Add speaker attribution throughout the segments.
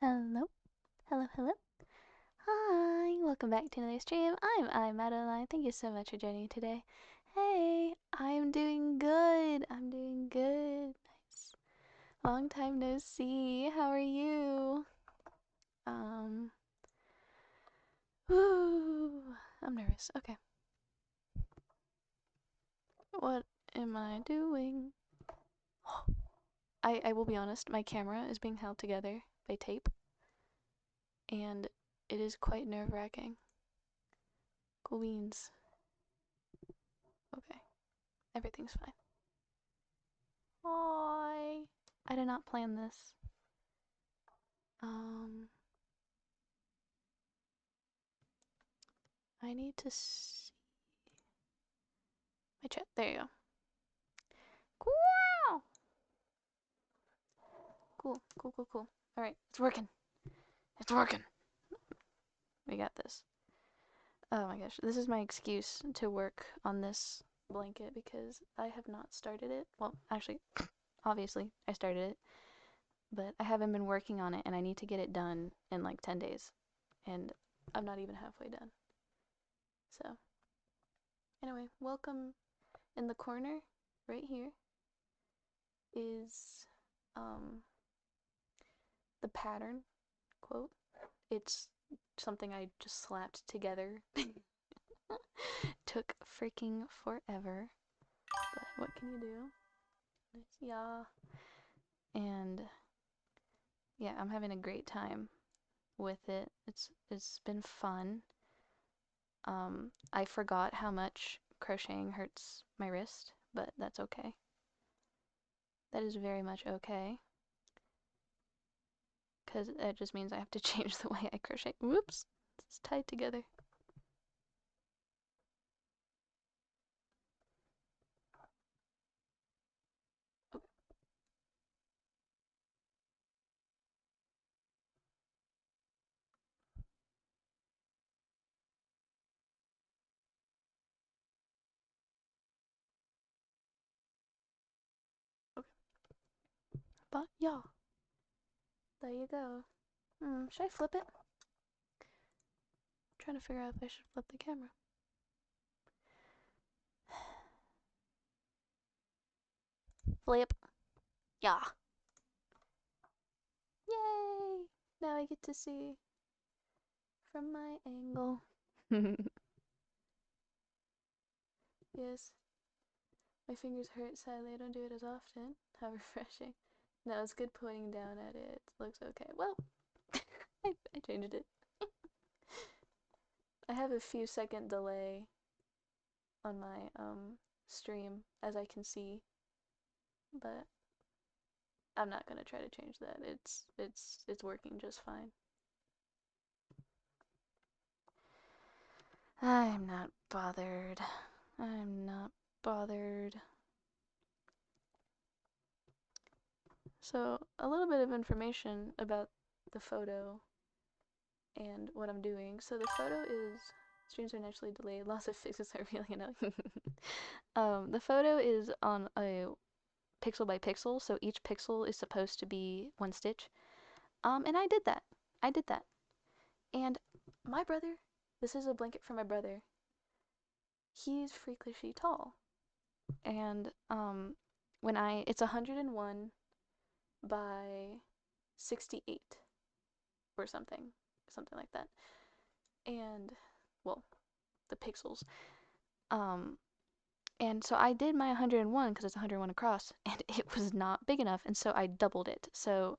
Speaker 1: Hello, hello. Hi, welcome back to another stream. I'm Madeline. Thank you so much for joining me today. Hey, I'm doing good. I'm doing good. Nice. Long time no see. How are you? Um, whew, I'm nervous. Okay. What am I doing? I will be honest, my camera is being held together by tape, and it is quite nerve-wracking. Cool beans. Okay, everything's fine. Hi. I did not plan this. Um, I need to see my chat. There you go. Cool. Cool. All right, it's working. It's working. We got this. Oh my gosh, this is my excuse to work on this blanket because I have not started it. Well, actually, obviously, I started it, but I haven't been working on it, and I need to get it done in like 10 days, and I'm not even halfway done. So, anyway, welcome in the corner right here is um, the pattern quote. It's something I just slapped together. Took freaking forever, but what can you do? Nice, yeah. And yeah, I'm having a great time with it. It's been fun. I forgot how much crocheting hurts my wrist, but that's okay. That is very much okay. Because it just means I have to change the way I crochet. Whoops! It's tied together. Okay. But yeah, there you go. Should I flip it? I'm trying to figure out if I should flip the camera. Flip. Yeah. Yay! Now I get to see from my angle. Yes. My fingers hurt, sadly. I don't do it as often. How refreshing. No, it's good pointing down at it. It looks okay. Well, I changed it. I have a few second delay on my stream, as I can see, but I'm not gonna try to change that. It's working just fine. I'm not bothered. I'm not bothered. So, a little bit of information about the photo and what I'm doing. So, the photo is streams are naturally delayed. Lots of fixes are really annoying. The photo is on a pixel by pixel, so each pixel is supposed to be one stitch. And I did that. I did that. And my brother, this is a blanket for my brother. He's freakishly tall. And it's 101 by 68 or something like that. And well, the pixels. Um, and so I did my 101 because it's 101 across, and it was not big enough, and so I doubled it. So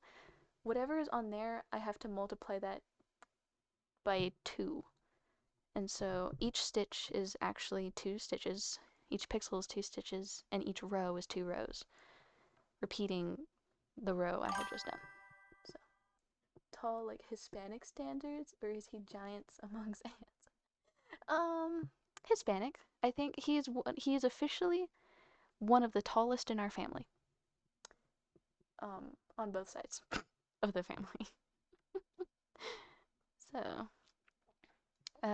Speaker 1: whatever is on there, I have to multiply that by 2. And so each stitch is actually 2 stitches. Each pixel is 2 stitches, and each row is 2 rows, repeating the row I had just done. So tall like Hispanic standards, or is he giants amongst ants? Hispanic. I think he is officially one of the tallest in our family. On both sides of the family. So,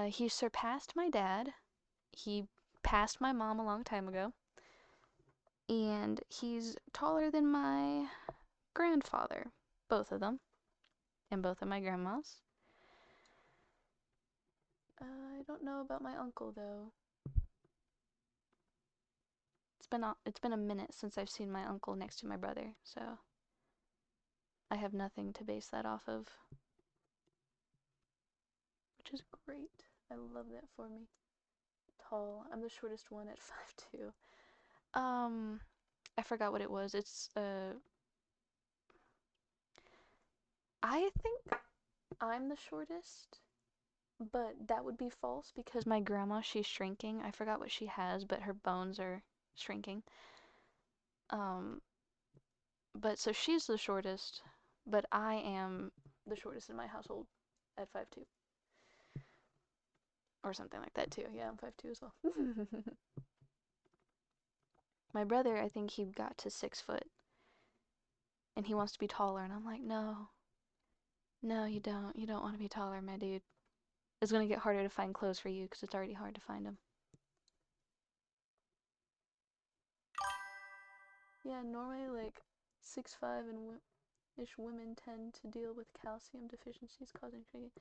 Speaker 1: he surpassed my dad. He passed my mom a long time ago. And he's taller than my grandfather, both of them. and both of my grandmas. I don't know about my uncle though. It's been a minute since I've seen my uncle next to my brother, so I have nothing to base that off of, which is great. I love that for me. Tall. I'm the shortest one at 5'2". I forgot what it was. It's I think I'm the shortest, but that would be false because my grandma, she's shrinking. I forgot what she has, but her bones are shrinking. Um, but so she's the shortest, but I am the shortest in my household at 5'2". Or something like that too. Yeah, I'm 5'2" as well. My brother, I think he got to 6 foot, and he wants to be taller, and I'm like, no, no, you don't. You don't want to be taller, my dude. It's gonna get harder to find clothes for you because it's already hard to find them. Yeah, normally like 6'5" and ish women tend to deal with calcium deficiencies causing shrinking.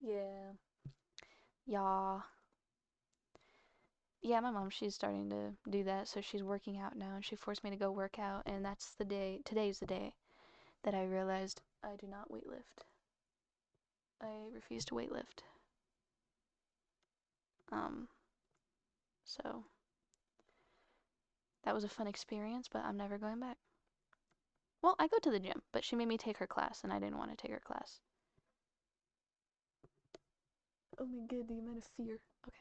Speaker 1: Yeah. Yeah. Yeah, my mom, she's starting to do that, so she's working out now, and she forced me to go work out, and that's the day, today's the day that I realized I do not weightlift. I refuse to weightlift. So that was a fun experience, but I'm never going back. Well, I go to the gym, but she made me take her class, and I didn't want to take her class. Oh my god, the amount of fear. Okay.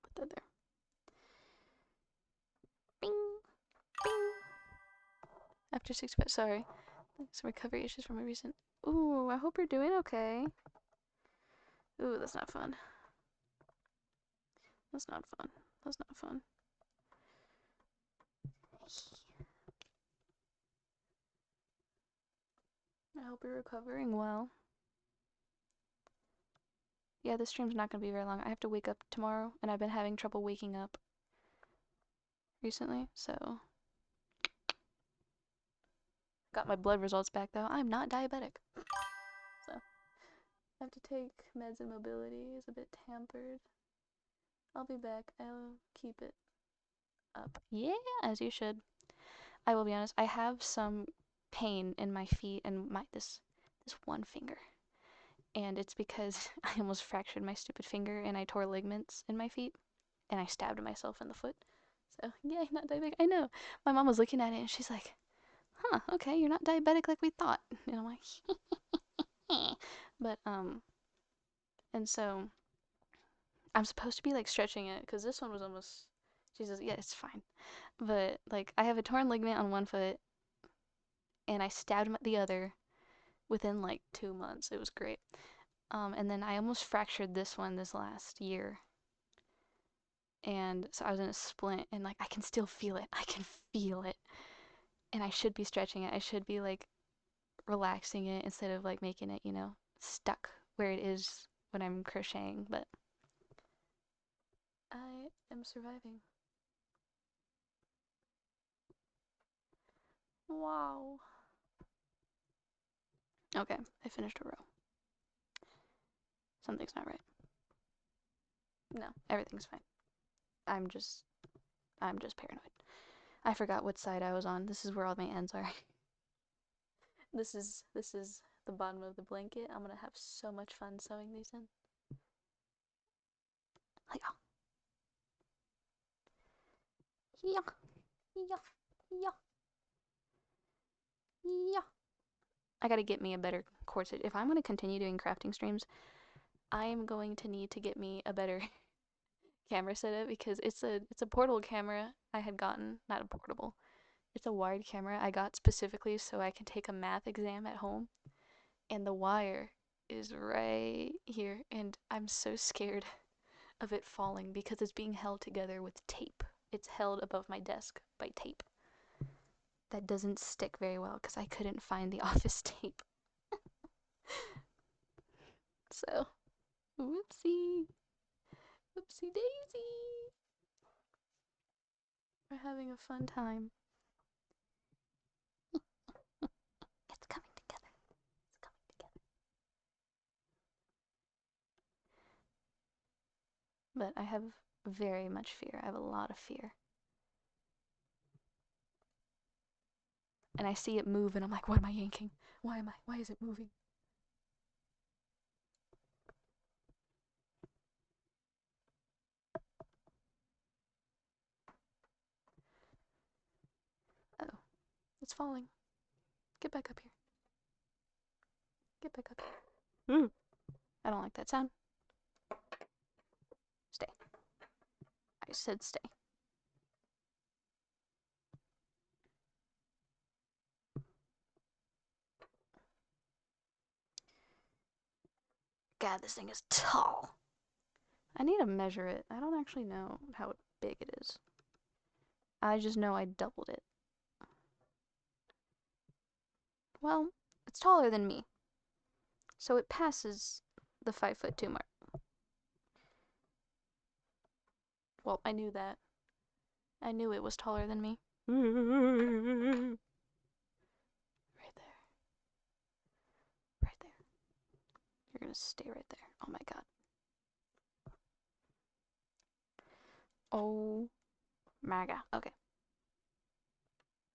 Speaker 1: Put that there. Bing! Bing! After 6 months, sorry. Some recovery issues from a recent. Ooh, I hope you're doing okay. Ooh, that's not fun. That's not fun. That's not fun. I hope you're recovering well. Yeah, this stream's not gonna be very long. I have to wake up tomorrow, and I've been having trouble waking up recently, so. Got my blood results back though. I'm not diabetic. So, I have to take meds and mobility is a bit hampered. I'll be back. I'll keep it up. Yeah, as you should. I will be honest, I have some pain in my feet and this one finger. And it's because I almost fractured my stupid finger and I tore ligaments in my feet and I stabbed myself in the foot. So, yay, not diabetic. I know. My mom was looking at it and she's like, huh, okay, you're not diabetic like we thought. And I'm like, but, and so I'm supposed to be like stretching it because this one was almost, she says, yeah, it's fine. But like, I have a torn ligament on one foot and I stabbed the other within like 2 months. It was great. And then I almost fractured this one this last year. And so I was in a splint and like I can still feel it. I can feel it. And I should be stretching it. I should be like relaxing it instead of like making it, stuck where it is when I'm crocheting, but I am surviving. Wow. Okay, I finished a row. Something's not right. No, everything's fine. I'm just paranoid. I forgot what side I was on. This is where all my ends are. This is the bottom of the blanket. I'm gonna have so much fun sewing these in. Yeah. Yeah. Yeah. Yeah. Yeah. I gotta get me a better corset. If I'm gonna continue doing crafting streams, I am going to need to get me a better camera setup because it's a portable camera I had gotten, not a portable. It's a wired camera I got specifically so I can take a math exam at home. And the wire is right here and I'm so scared of it falling because it's being held together with tape. It's held above my desk by tape. That doesn't stick very well because I couldn't find the office tape. So, whoopsie. Whoopsie daisy. We're having a fun time. but I have very much fear. I have a lot of fear. And I see it move and I'm like, what am I yanking? Why is it moving? Oh, it's falling. Get back up here. Get back up here. Ooh. I don't like that sound. Stay. I said stay. God, this thing is tall. I need to measure it. I don't actually know how big it is. I just know I doubled it. Well, it's taller than me. So it passes the 5'2" mark. Well, I knew that. I knew it was taller than me. Right there. Right there. You're gonna stay right there. Oh my god. Oh my god. Okay.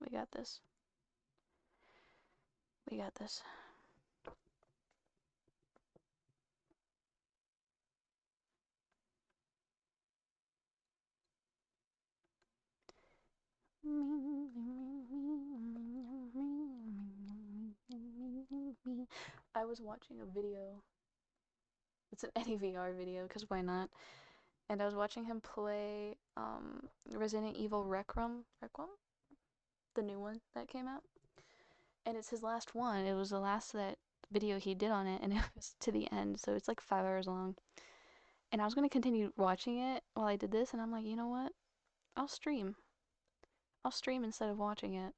Speaker 1: We got this. We got this. I was watching a video. It's an NEVR video, because why not? And I was watching him play Resident Evil Requiem? The new one that came out. And it's his last one. It was the last that video he did on it, and it was to the end, so it's like 5 hours long. And I was going to continue watching it while I did this, and I'm like, you know what? I'll stream. I'll stream instead of watching it.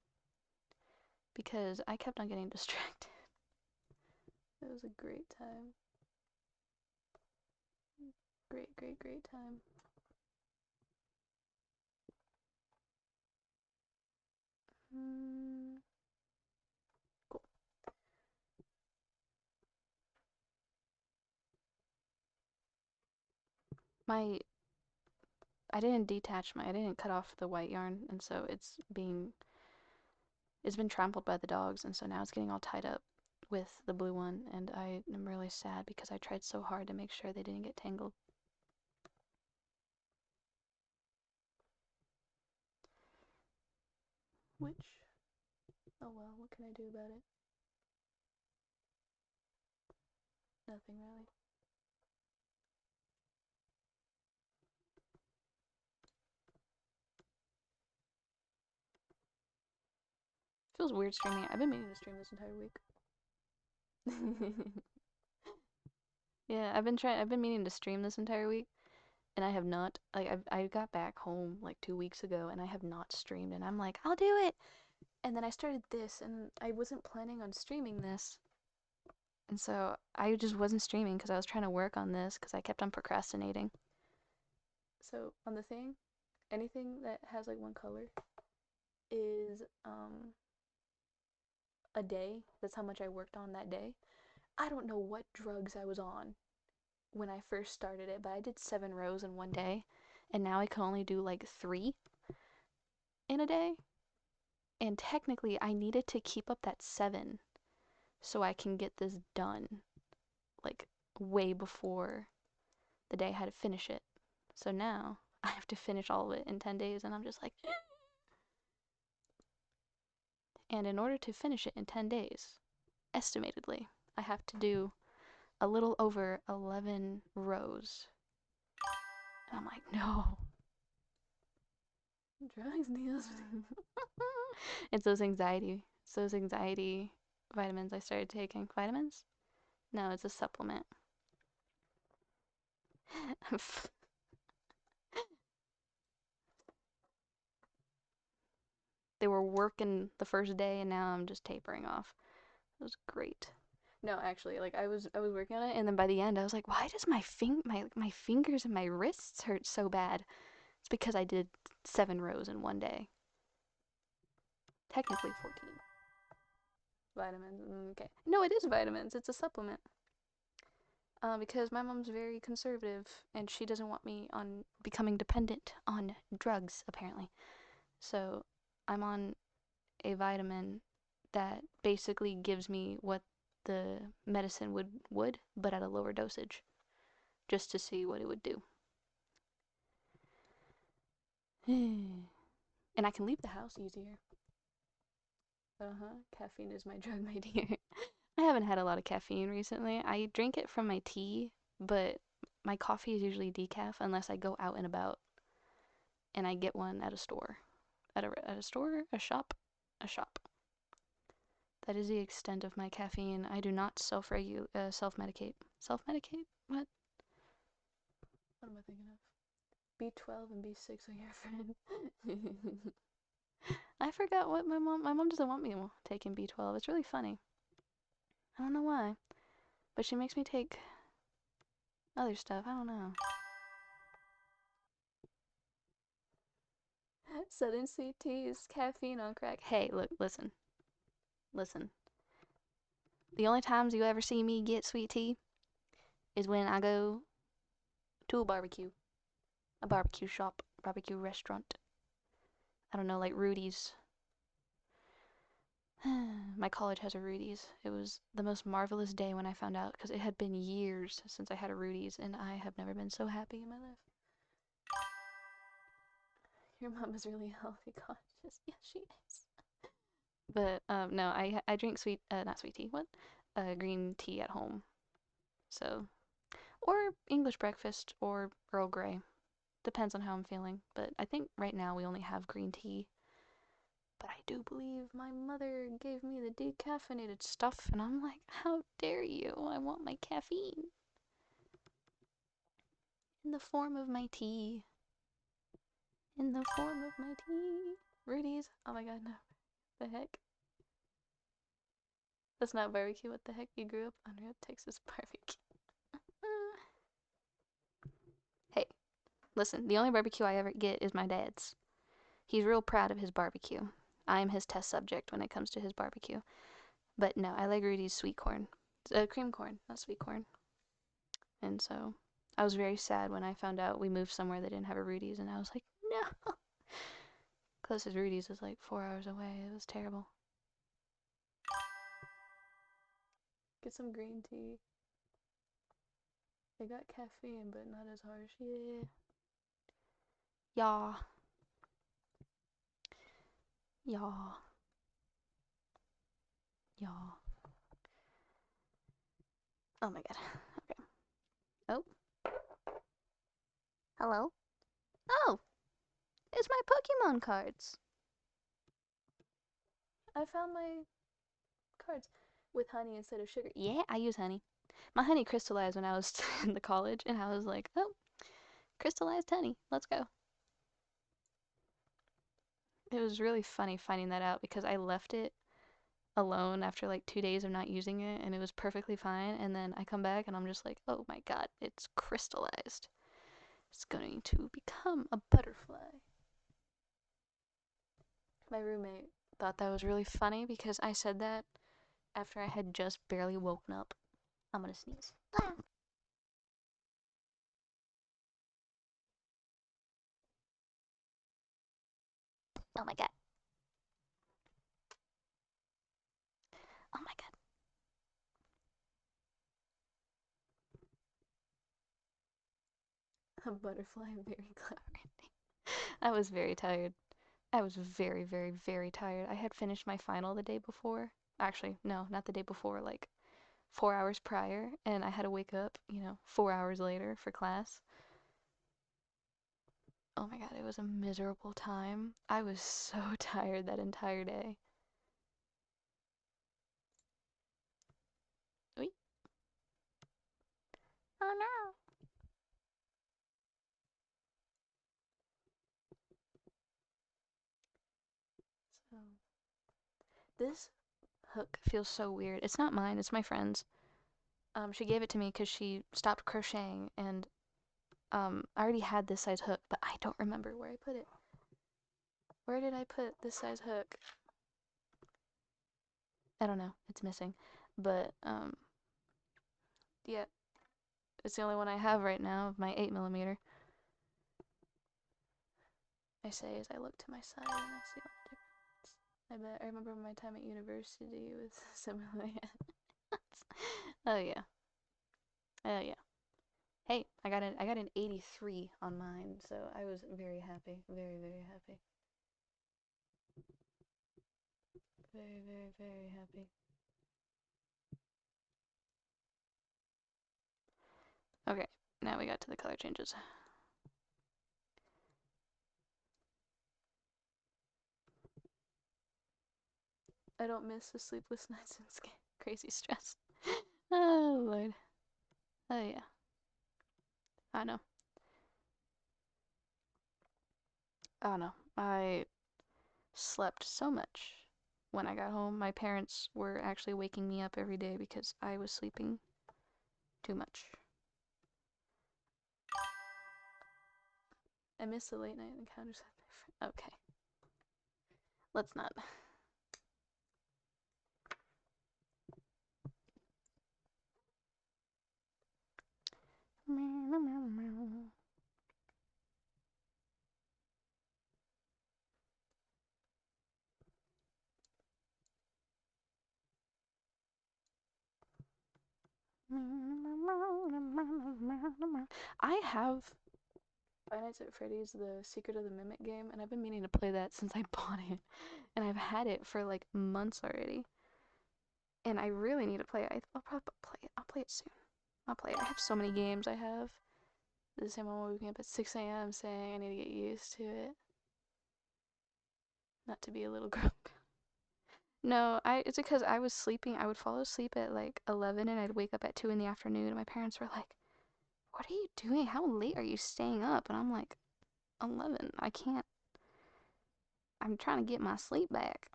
Speaker 1: Because I kept on getting distracted. It was a great time. Great, great, great time. Cool. I didn't cut off the white yarn, and so it's been trampled by the dogs, and so now it's getting all tied up with the blue one, and I am really sad because I tried so hard to make sure they didn't get tangled. Which, oh well, what can I do about it? Nothing really. Feels weird streaming. I've been meaning to stream this entire week. Yeah, I've been meaning to stream this entire week, and I have not. Like, I got back home like 2 weeks ago, and I have not streamed, and I'm like, I'll do it. And then I started this, and I wasn't planning on streaming this, and so I just wasn't streaming because I was trying to work on this because I kept on procrastinating. So on the thing, anything that has like one color is a day. That's how much I worked on that day. I don't know what drugs I was on when I first started it, but I did 7 rows in one day, and now I can only do like 3 in a day. And technically, I needed to keep up that 7 so I can get this done, like way before the day I had to finish it. So now I have to finish all of it in 10 days, and I'm just like, and in order to finish it in 10 days, estimatedly, I have to do a little over 11 rows. And I'm like, no. Drugs, Niels. It's those anxiety vitamins I started taking. Vitamins? No, it's a supplement. They were working the first day, and now I'm just tapering off. It was great. No, actually, like I was working on it, and then by the end, I was like, why does my fingers and my wrists hurt so bad? It's because I did 7 rows in one day. Technically 14. Vitamins. Okay. No, it is vitamins. It's a supplement. Because my mom's very conservative and she doesn't want me on becoming dependent on drugs, apparently. So I'm on a vitamin that basically gives me what the medicine would, but at a lower dosage, just to see what it would do. And I can leave the house easier. Caffeine is my drug, my dear. I haven't had a lot of caffeine recently. I drink it from my tea, but my coffee is usually decaf unless I go out and about and I get one at a store. At a store? A shop? A shop. That is the extent of my caffeine. I do not self-medicate. Self-medicate? What? What am I thinking of? B12 and B6 are your friend. I forgot what my mom doesn't want me taking B12. It's really funny. I don't know why. But she makes me take other stuff. I don't know. Southern sweet tea is caffeine on crack. Hey, look, listen. Listen. The only times you ever see me get sweet tea is when I go to a barbecue shop, barbecue restaurant. I don't know, like Rudy's. My college has a Rudy's. It was the most marvelous day when I found out because it had been years since I had a Rudy's and I have never been so happy in my life. Your mom is really healthy conscious. Yes, she is. But no, I drink not sweet tea. What? Green tea at home. So, or English breakfast or Earl Grey. Depends on how I'm feeling. But I think right now we only have green tea. But I do believe my mother gave me the decaffeinated stuff, and I'm like, how dare you? I want my caffeine in the form of my tea. In the form of my tea. Rudy's. Oh my god, no. The heck? That's not barbecue. What the heck? You grew up on real Texas barbecue. Hey, listen, the only barbecue I ever get is my dad's. He's real proud of his barbecue. I am his test subject when it comes to his barbecue. But no, I like Rudy's sweet corn. Cream corn, not sweet corn. And so I was very sad when I found out we moved somewhere that didn't have a Rudy's, and I was like, no. Closest Rudy's is like 4 hours away. It was terrible. Get some green tea. They got caffeine, but not as harsh. Yeah. Yaw. Yaw. Yaw. Oh my god. Okay. Oh. Hello? Oh! It's my Pokemon cards. I found my cards with honey instead of sugar. Yeah, I use honey. My honey crystallized when I was in the college, and I was like, oh, crystallized honey. Let's go. It was really funny finding that out because I left it alone after like 2 days of not using it, and it was perfectly fine. And then I come back, and I'm just like, oh my god, it's crystallized. It's going to become a butterfly. My roommate thought that was really funny because I said that after I had just barely woken up. I'm gonna sneeze. Oh my god. Oh my god. A butterfly, very clever. I was very tired. I was very, very, very tired. I had finished my final the day before. Actually, no, not the day before, like 4 hours prior, and I had to wake up, 4 hours later for class. Oh my god, it was a miserable time. I was so tired that entire day. Oy. Oh no. So, this hook feels so weird. It's not mine, it's my friend's. She gave it to me because she stopped crocheting, and I already had this size hook, but I don't remember where I put it. Where did I put this size hook? I don't know. It's missing. But, yeah. It's the only one I have right now of my 8mm. I say as I look to my side and I see all the difference. I bet I remember my time at university with similar. Oh yeah. Oh yeah. Hey, I got an 83 on mine, so I was very happy. Very, very happy. Very, very, very happy. Okay, now we got to the color changes. I don't miss the sleepless nights and crazy stress. Oh Lord. Oh yeah. I know. I know. I slept so much when I got home. My parents were actually waking me up every day because I was sleeping too much. I miss the late night encounters with my friends. Okay. Let's not. I have Five Nights at Freddy's The Secret of the Mimic game, and I've been meaning to play that since I bought it. And I've had it for like months already. And I really need to play it. I'll probably play it. I'll play it soon. I'll play it. I have so many games I have. The same one waking up at 6 a.m. saying I need to get used to it. Not to be a little girl. No, it's because I was sleeping. I would fall asleep at like 11 and I'd wake up at 2 in the afternoon. And my parents were like, "What are you doing? How late are you staying up?" And I'm like, 11. I can't. I'm trying to get my sleep back.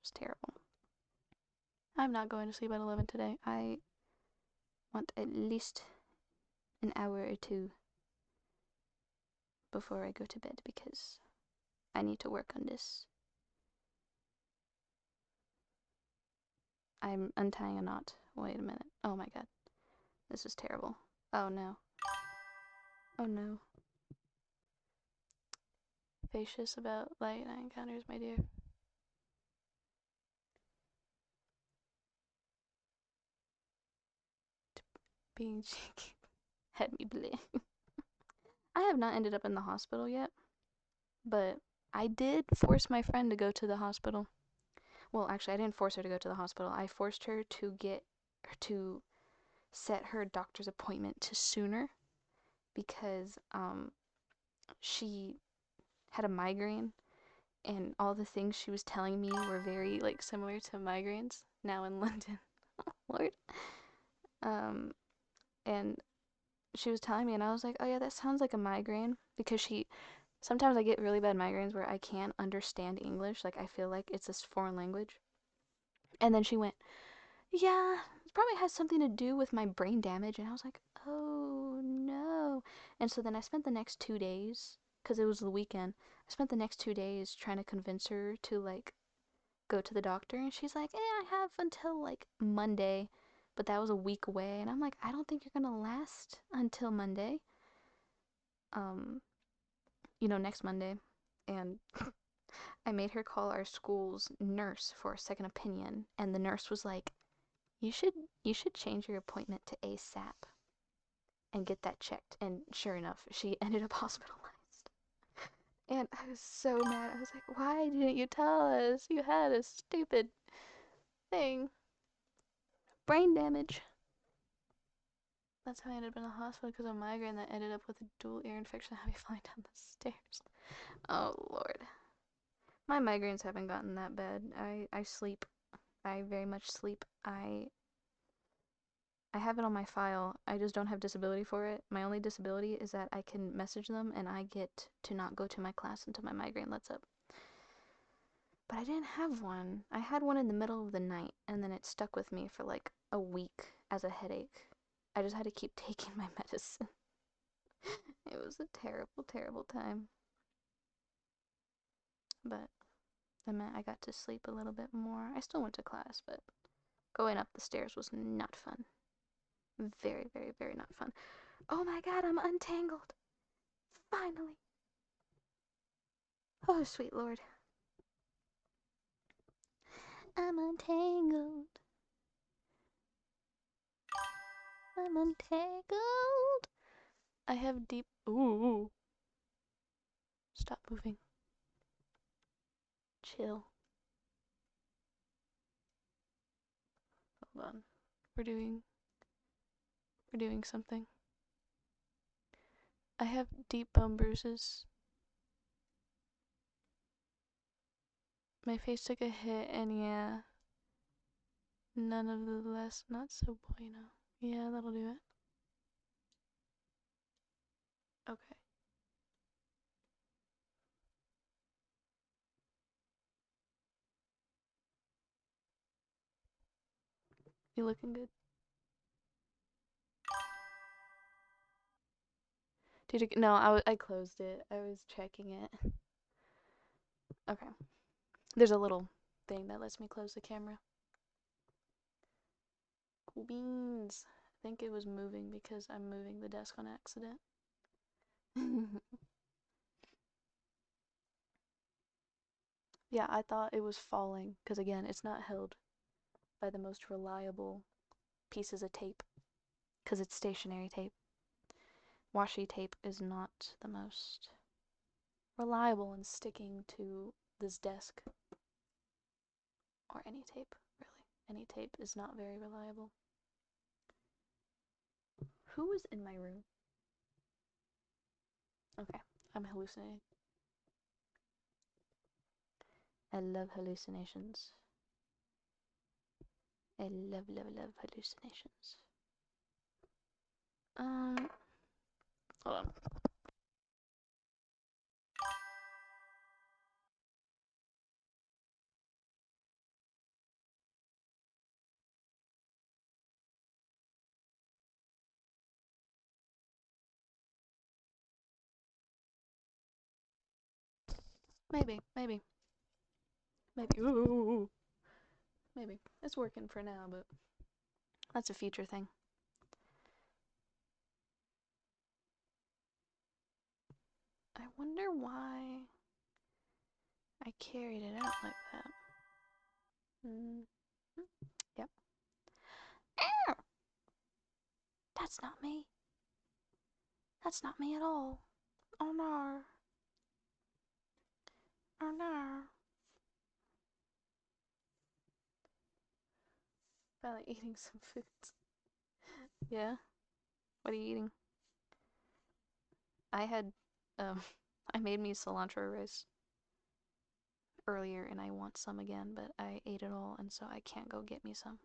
Speaker 1: It's terrible. I'm not going to sleep at 11 today. I want at least an hour or two before I go to bed because I need to work on this. I'm untying a knot. Wait a minute. Oh my god. This is terrible. Oh no. Oh no. Facious about light night encounters, my dear. Being cheeky had me believe. I have not ended up in the hospital yet, but I did force my friend to go to the hospital. Well, actually, I didn't force her to go to the hospital. I forced her to set her doctor's appointment to sooner because she had a migraine and all the things she was telling me were very like similar to migraines now in London. Lord. Um and she was telling me and I was like, "Oh yeah, that sounds like a migraine," because she sometimes I get really bad migraines where I can't understand English, like I feel like it's this foreign language. And then she went, "Yeah, it probably has something to do with my brain damage." And I was like, "Oh no." And so then I spent the next 2 days, cuz it was the weekend. I spent the next 2 days trying to convince her to like go to the doctor, and she's like, I have until like Monday, but that was a week away. And I'm like, I don't think you're gonna last until Monday. Um, next Monday. And I made her call our school's nurse for a second opinion, and the nurse was like, You should change your appointment to ASAP and get that checked. And sure enough, she ended up hospitalized. And I was so mad. I was like, why didn't you tell us? You had a stupid thing. Brain damage. That's how I ended up in the hospital because of migraine that ended up with a dual ear infection that had me flying down the stairs. Oh Lord. My migraines haven't gotten that bad. I sleep. I very much sleep. I have it on my file. I just don't have disability for it. My only disability is that I can message them and I get to not go to my class until my migraine lets up. But I didn't have one. I had one in the middle of the night and then it stuck with me for like a week as a headache. I just had to keep taking my medicine. It was a terrible, terrible time. But I meant I got to sleep a little bit more. I still went to class, but going up the stairs was not fun. Very, very, very not fun. Oh my god, I'm untangled! Finally! Oh, sweet lord. I'm untangled. I'm untangled. I have deep. Ooh. Stop moving. Chill. Hold on. We're doing something. I have deep bone bruises. My face took a hit, and yeah, none of the less not so bueno. Yeah, that'll do it. Okay. You looking good? No, I closed it. I was checking it. Okay. There's a little thing that lets me close the camera. Cool beans. I think it was moving because I'm moving the desk on accident. Yeah, I thought it was falling because, again, it's not held by the most reliable pieces of tape because it's stationary tape. Washi tape is not the most reliable in sticking to this desk. Or any tape, really. Any tape is not very reliable. Who was in my room? Okay, I'm hallucinating. I love hallucinations. I love, love, love hallucinations. Hold on. Maybe. Ooh. Maybe. It's working for now, but that's a future thing. I wonder why I carried it out like that. Yep. Ow! That's not me. That's not me at all. Oh no. Oh no. Finally eating some foods. Yeah? What are you eating? I had, I made me cilantro rice earlier and I want some again, but I ate it all and so I can't go get me some.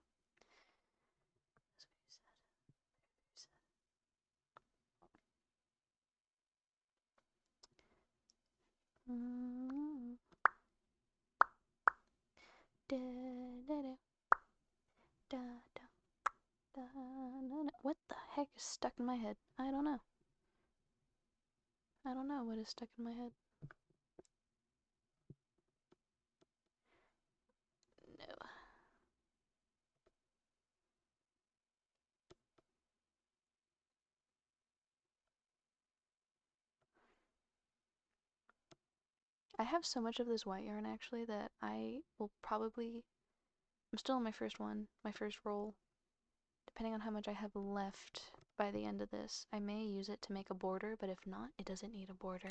Speaker 1: What the heck is stuck in my head? I don't know. I don't know what is stuck in my head. No. I have so much of this white yarn actually that I will probably. I'm still on my first one, my first roll. Depending on how much I have left by the end of this, I may use it to make a border, but if not, it doesn't need a border.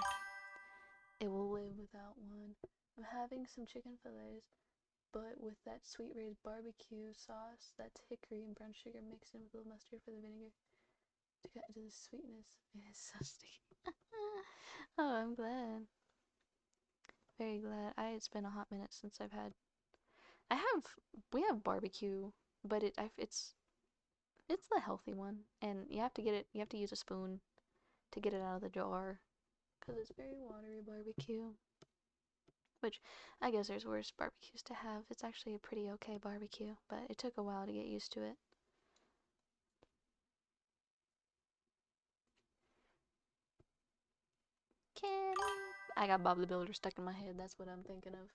Speaker 1: It will live without one. I'm having some chicken fillets, but with that sweet raised barbecue sauce, that's hickory and brown sugar mixed in with a little mustard for the vinegar to cut into the sweetness. It is so sticky. Oh, I'm glad. Very glad. It's been a hot minute since I've had. We have barbecue, but it's the healthy one, and you have to get it. You have to use a spoon to get it out of the jar, cause it's very watery barbecue. Which I guess there's worse barbecues to have. It's actually a pretty okay barbecue, but it took a while to get used to it. Kenny. I got Bob the Builder stuck in my head. That's what I'm thinking of.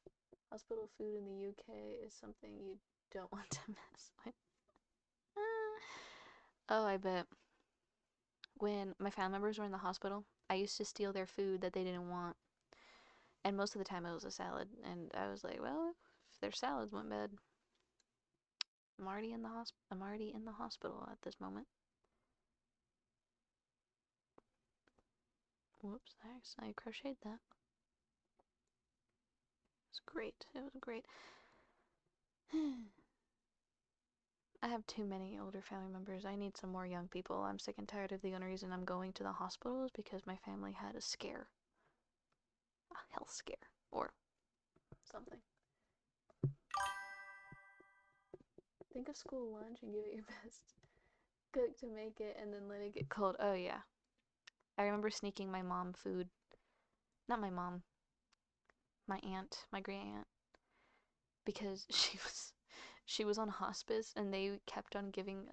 Speaker 1: Hospital food in the UK is something you don't want to mess with. Oh, I bet. When my family members were in the hospital, I used to steal their food that they didn't want. And most of the time it was a salad. And I was like, well, if their salads went bad, I'm already in the hospital at this moment. Whoops, I crocheted that. It was great. It was great. I have too many older family members. I need some more young people. I'm sick and tired of the only reason I'm going to the hospital is because my family had a scare. A health scare. Or something. Think of school lunch and give it your best. Cook to make it and then let it get cold. Oh, yeah. I remember sneaking my mom food. Not my mom. My aunt. My great aunt. Because she was on hospice and they kept on giving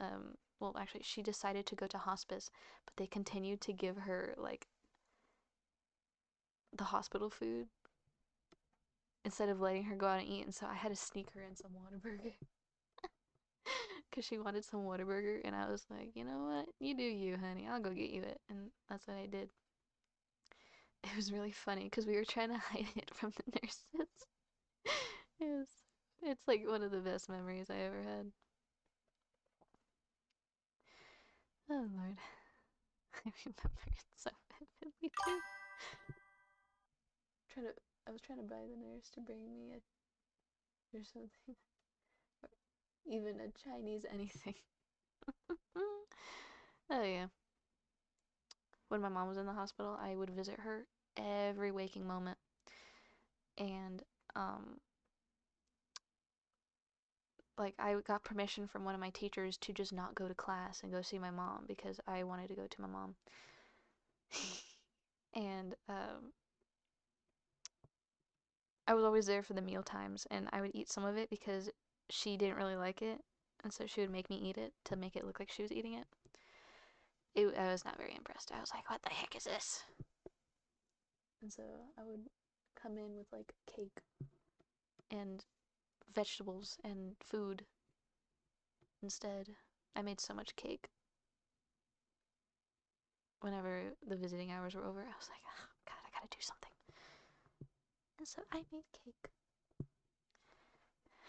Speaker 1: well actually she decided to go to hospice but they continued to give her like the hospital food instead of letting her go out and eat, and so I had to sneak her in some Whataburger because she wanted some Whataburger, and I was like, you know what, you do you, honey, I'll go get you it, and that's what I did. It was really funny because we were trying to hide it from the nurses. it was it's like one of the best memories I ever had. Oh Lord. I remember it so vividly too. Trying to, I was trying to buy the nurse to bring me a or something, or even a Chinese anything. Oh yeah. When my mom was in the hospital, I would visit her every waking moment, and um, like I got permission from one of my teachers to just not go to class and go see my mom because I wanted to go to my mom. And I was always there for the meal times, and I would eat some of it because she didn't really like it, and so she would make me eat it to make it look like she was eating it. I was not very impressed. I was like, "What the heck is this?" And so I would come in with like cake and vegetables and food instead. I made so much cake. Whenever the visiting hours were over, I was like, oh, God, I gotta do something. And so I made cake.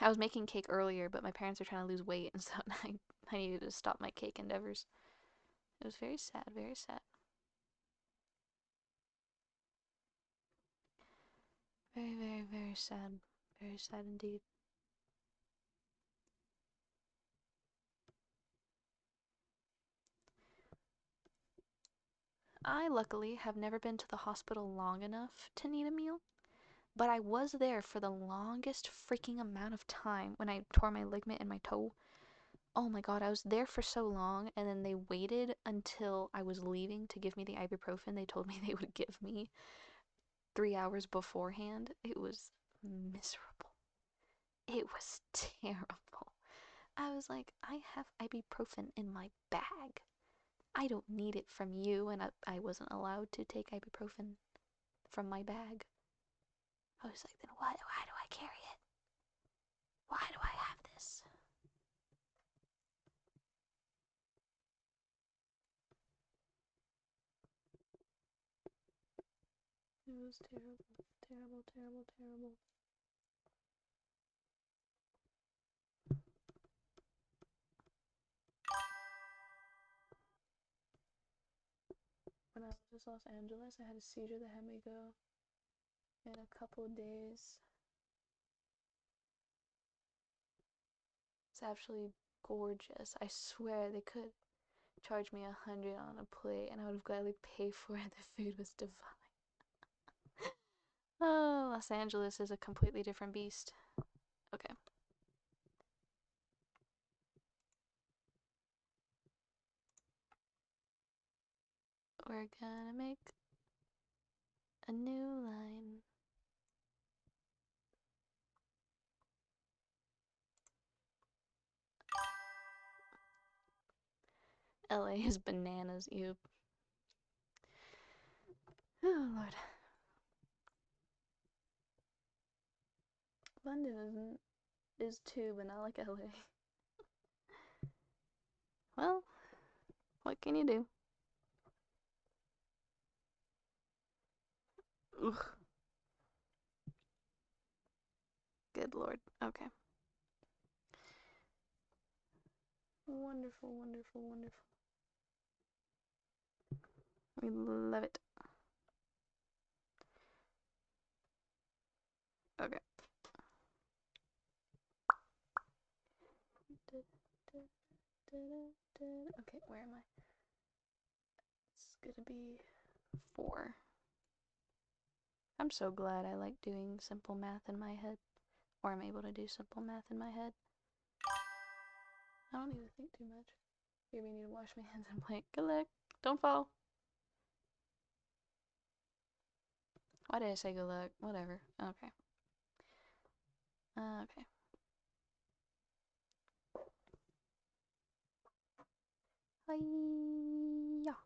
Speaker 1: I was making cake earlier, but my parents were trying to lose weight, and so I needed to stop my cake endeavors. It was very sad, very sad. Very, very, very sad. Very sad indeed. I, luckily, have never been to the hospital long enough to need a meal, but I was there for the longest freaking amount of time when I tore my ligament in my toe. Oh my god, I was there for so long, and then they waited until I was leaving to give me the ibuprofen they told me they would give me 3 hours beforehand. It was miserable. It was terrible. I was like, I have ibuprofen in my bag. I don't need it from you, and I wasn't allowed to take ibuprofen from my bag. I was like, then why do I carry it? Why do I have this? It was terrible, terrible, terrible, terrible. When I was in Los Angeles, I had a seizure that had me go in a couple of days. It's actually gorgeous. I swear they could charge me 100 on a plate and I would have gladly paid for it. The food was divine. Oh, Los Angeles is a completely different beast. Okay. We're gonna make a new line. LA is bananas, you. Oh, Lord. London is too, but not like LA. Well, What can you do? Ugh. Good lord. Okay. Wonderful, wonderful, wonderful. We love it. Okay. Okay, where am I? It's gonna be 4. I'm so glad I like doing simple math in my head. Or I'm able to do simple math in my head. I don't need to think too much. Maybe I need to wash my hands and play. Good luck. Don't fall. Why did I say good luck? Whatever. Okay. Okay. Hiya.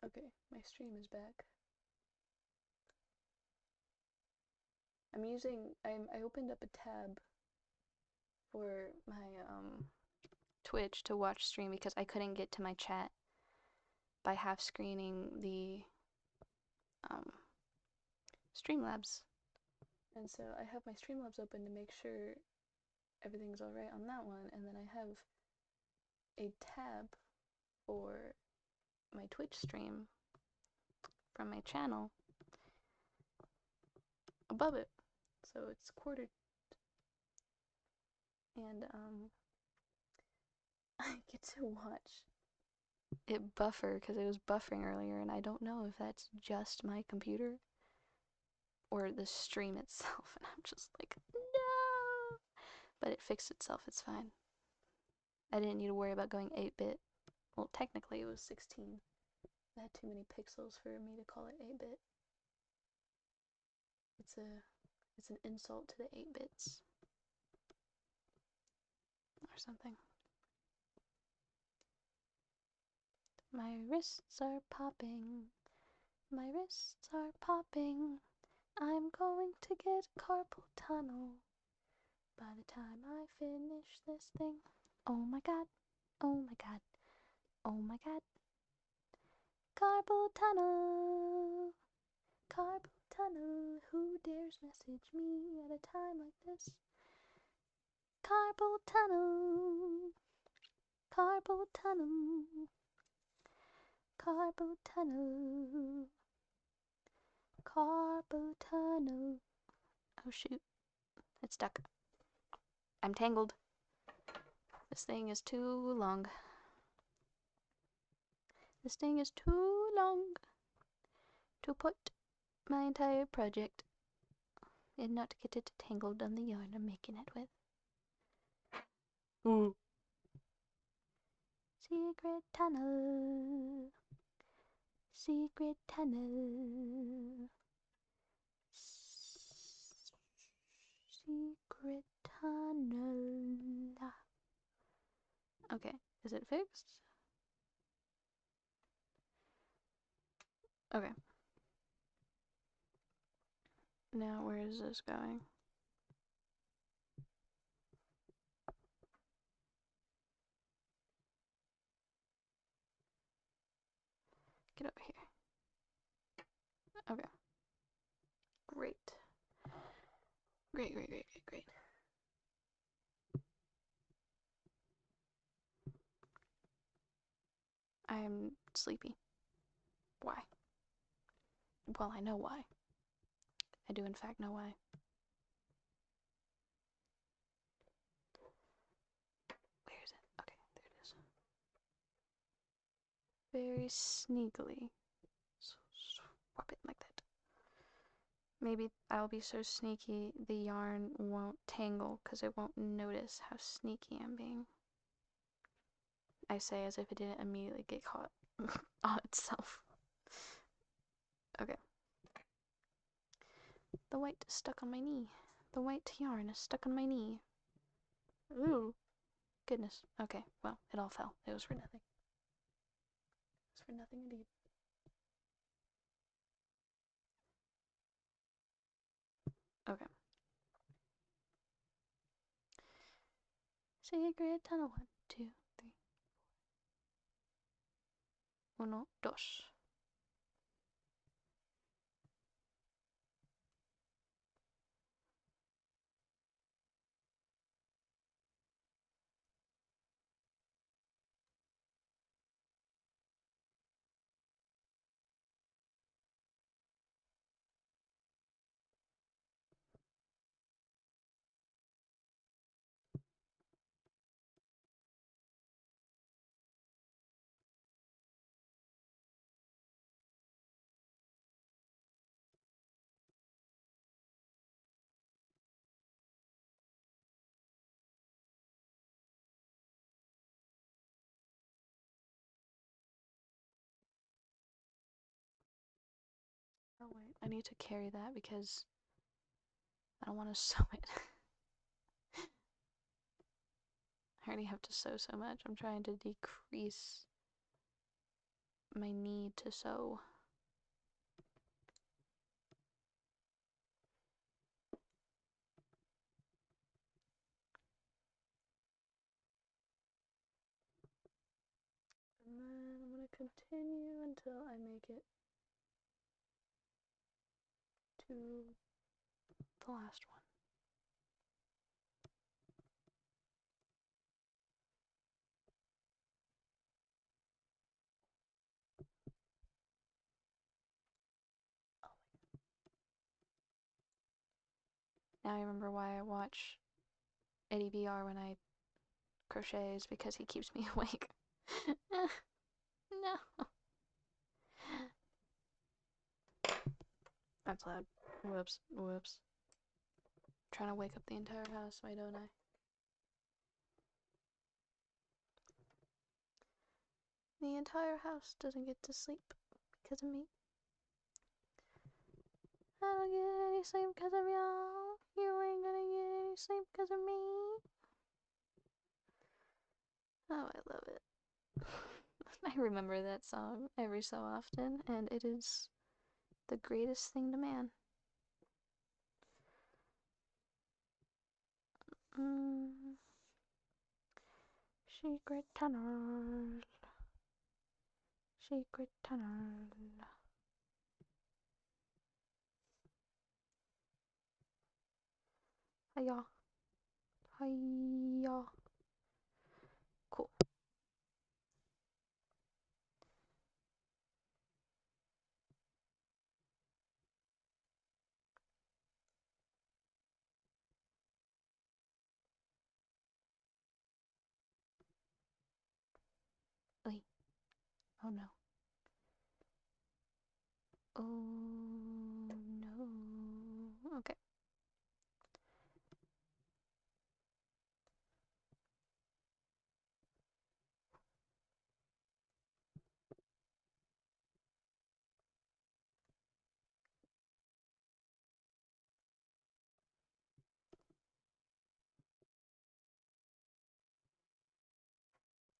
Speaker 1: Okay, my stream is back. I opened up a tab for my Twitch to watch stream because I couldn't get to my chat by half screening the Streamlabs. And so I have my Streamlabs open to make sure everything's alright on that one, and then I have a tab for my Twitch stream from my channel above it. So it's quartered. And I get to watch it buffer because it was buffering earlier, and I don't know if that's just my computer or the stream itself, and I'm just like, no! But it fixed itself, it's fine. I didn't need to worry about going 8-bit. Well, technically it was 16. I had too many pixels for me to call it 8-bit. It's an insult to the 8-bits. Or something. My wrists are popping. My wrists are popping. I'm going to get carpal tunnel by the time I finish this thing. Oh my god. Oh my god. Oh my god. Carpal tunnel. Carpal tunnel. Who dares message me at a time like this? Carpal tunnel. Carpal tunnel. Carpal tunnel. Carpal tunnel. Oh shoot. It's stuck. I'm tangled. This thing is too long. This thing is too long to put my entire project and not get it tangled on the yarn I'm making it with. Ooh. Secret tunnel. Secret tunnel. Secret tunnel. Okay, is it fixed? Okay. Now where is this going? Get over here. Okay. Great. Great, great, great, great, great. I am sleepy. Why? Well, I know why. I do in fact know why. Where is it? Okay, there it is. Very sneakily. Swap it like that. Maybe I'll be so sneaky the yarn won't tangle because it won't notice how sneaky I'm being. I say as if it didn't immediately get caught on itself. Okay. The white is stuck on my knee. The white yarn is stuck on my knee. Ooh. Goodness. Okay, well, it all fell. It was for nothing. It was for nothing indeed. Okay. Secret tunnel. 1, 2, 3. Uno, dos. Oh wait, I need to carry that because I don't want to sew it. I already have to sew so much. I'm trying to decrease my need to sew. And then I'm gonna continue until I make it to the last one. Now I remember why I watch Eddie VR when I crochet is because he keeps me awake. No. That's loud. Whoops. Whoops. I'm trying to wake up the entire house, why don't I? The entire house doesn't get to sleep because of me. I don't get any sleep because of y'all. You ain't gonna get any sleep because of me. Oh, I love it. I remember that song every so often, and it is the greatest thing to man. Secret tunnel. Secret tunnel. Hiya. Hiya. Cool. Oi. Oh no. Oh no. Okay.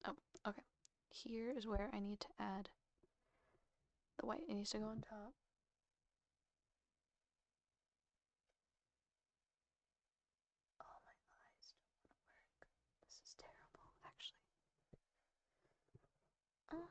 Speaker 1: Oh, okay. Here is where I need to add the white. It needs to go on top. Oh, my eyes don't want to work. This is terrible, actually. Cool.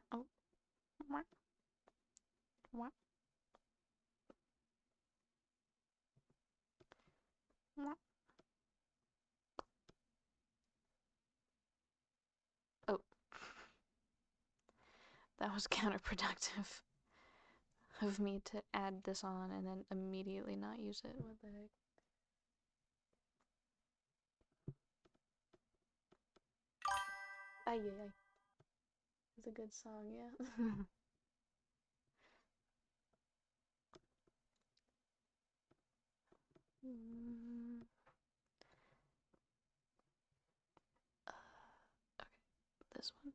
Speaker 1: Oh. Oh, that was counterproductive of me to add this on and then immediately not use it. What the heck? Ay, ay, ay. It's a good song, yeah. this one.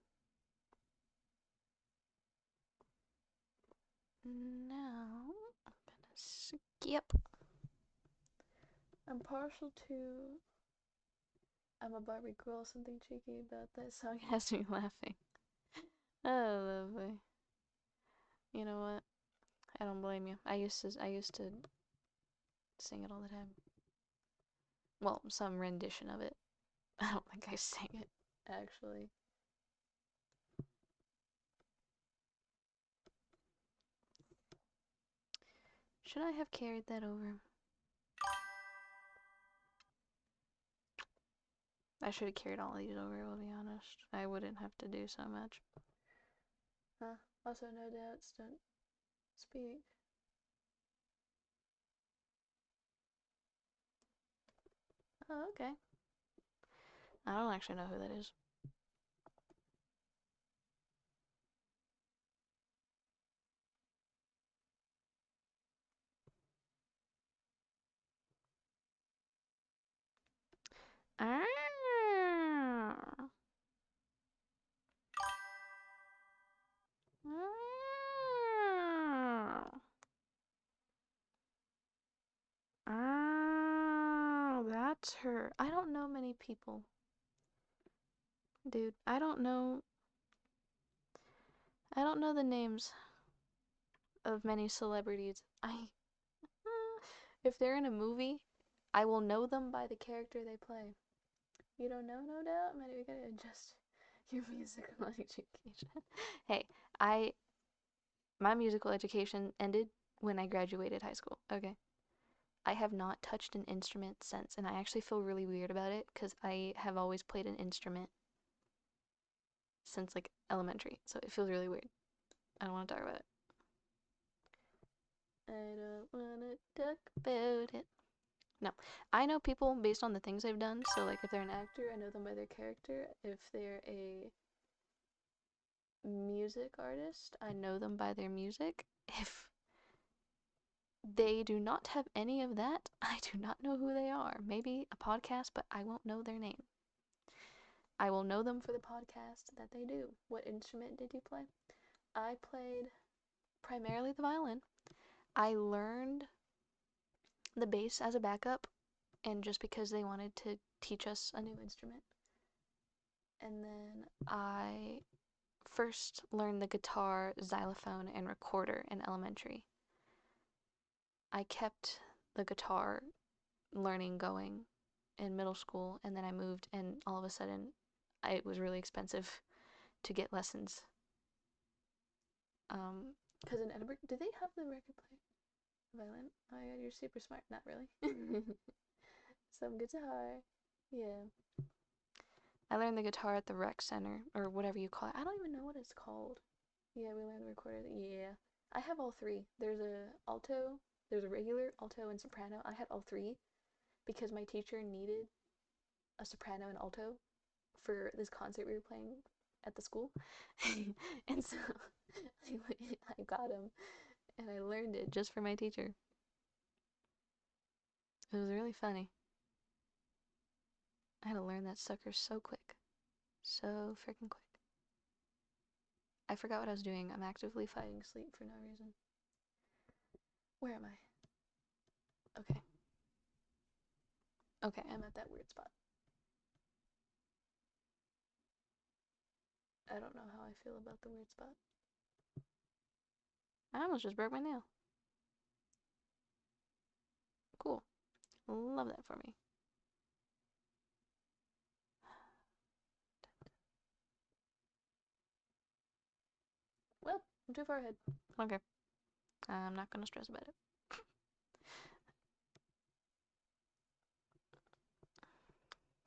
Speaker 1: Now, I'm gonna skip. I'm partial to I'm a Barbie girl, something cheeky about that song has me laughing. Oh, lovely. You know what? I don't blame you. I used to sing it all the time. Well, some rendition of it. I don't think I sang it, actually. Should I have carried that over? I should have carried all these over, I'll be honest. I wouldn't have to do so much. Huh. Also, no doubts, don't speak. Oh, okay. I don't actually know who that is. Ah. Ah, that's her. I don't know many people. Dude, I don't know the names of many celebrities. If they're in a movie, I will know them by the character they play. You don't know, no doubt? Maybe we gotta adjust your musical education. Hey, my musical education ended when I graduated high school, okay? I have not touched an instrument since, and I actually feel really weird about it because I have always played an instrument since like elementary, so it feels really weird. I don't want to talk about it. I don't want to talk about it. No, I know people based on the things they've done. So, like, if they're an actor, I know them by their character. If they're a music artist, I know them by their music. If they do not have any of that, I do not know who they are. Maybe a podcast, but I won't know their name. I will know them for the podcast that they do. What instrument did you play? I played primarily the violin. I learned the bass as a backup, and just because they wanted to teach us a new instrument. And then I first learned the guitar, xylophone, and recorder in elementary. I kept the guitar learning going in middle school, and then I moved, and all of a sudden, it was really expensive to get lessons. Because in Edinburgh, do they have the record player? Violin? Oh my god, you're super smart. Not really. Some guitar. Yeah. I learned the guitar at the rec center, or whatever you call it. I don't even know what it's called. Yeah, we learned the recorder. Yeah. I have all three. There's a alto, there's a regular, alto, and soprano. I had all three because my teacher needed a soprano and alto for this concert we were playing at the school. And so I got them and I learned it just for my teacher. It was really funny. I had to learn that sucker so quick. So freaking quick. I forgot what I was doing. I'm actively fighting sleep for no reason. Where am I? Okay. Okay, I'm at that weird spot. I don't know how I feel about the weird spot. I almost just broke my nail. Cool. Love that for me. Well, I'm too far ahead. I don't care. I'm not gonna stress about it.